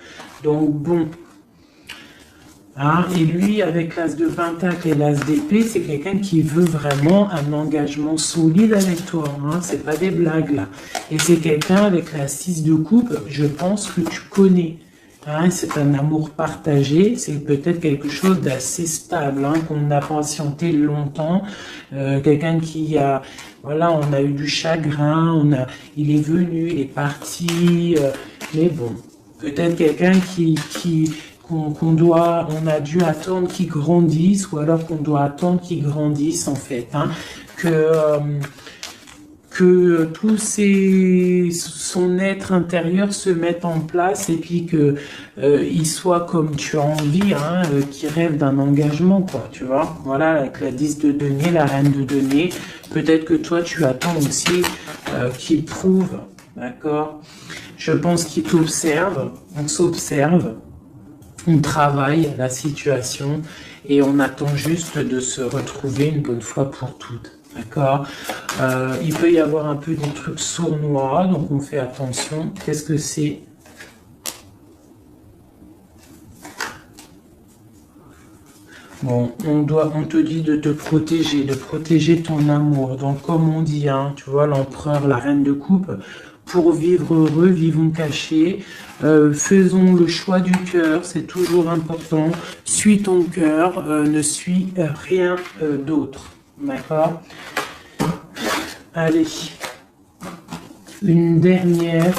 Donc bon. Hein, et lui, avec l'as de pentacle et l'as d'épée, c'est quelqu'un qui veut vraiment un engagement solide avec toi. Hein, c'est pas des blagues là. Et c'est quelqu'un avec la 6 de coupe, je pense que tu connais. Hein, c'est un amour partagé, c'est peut-être quelque chose d'assez stable, hein, qu'on a patienté longtemps. Quelqu'un qui a, voilà, on a eu du chagrin, il est venu, il est parti, mais bon, peut-être quelqu'un on a dû attendre qu'il grandisse, ou alors qu'on doit attendre qu'il grandisse en fait, hein, que son être intérieur se mette en place et puis que il soit comme tu as envie, hein, qu'il rêve d'un engagement, quoi, tu vois. Voilà, avec la 10 de denier, la reine de denier, peut-être que toi tu attends aussi qu'il prouve, d'accord. Je pense qu'il t'observe, on s'observe. On travaille la situation et on attend juste de se retrouver une bonne fois pour toutes. D'accord. Il peut y avoir un peu des trucs sournois, donc on fait attention. Qu'est-ce que c'est? Bon, on te dit de te protéger, de protéger ton amour. Donc comme on dit, hein, tu vois, l'empereur, la reine de coupe, pour vivre heureux, vivons cachés, faisons le choix du cœur, c'est toujours important. Suis ton cœur, ne suis rien d'autre. D'accord? Allez, une dernière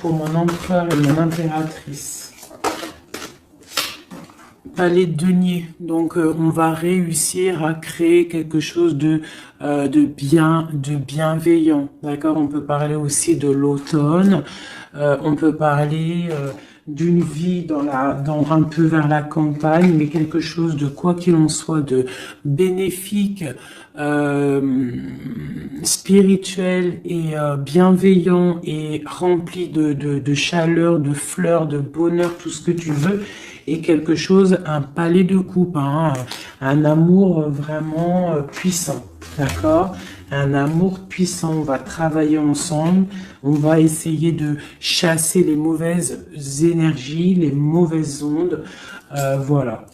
pour mon empereur et mon impératrice. Palais de denier. Donc on va réussir à créer quelque chose de bienveillant. D'accord? On peut parler aussi de l'automne. On peut parler d'une vie dans un peu vers la campagne, mais quelque chose de, quoi qu'il en soit, de bénéfique, spirituel et bienveillant et rempli de chaleur, de fleurs, de bonheur, tout ce que tu veux. Et quelque chose, un palais de coupe, hein, un amour vraiment puissant, d'accord? Un amour puissant, on va travailler ensemble, on va essayer de chasser les mauvaises énergies, les mauvaises ondes, voilà.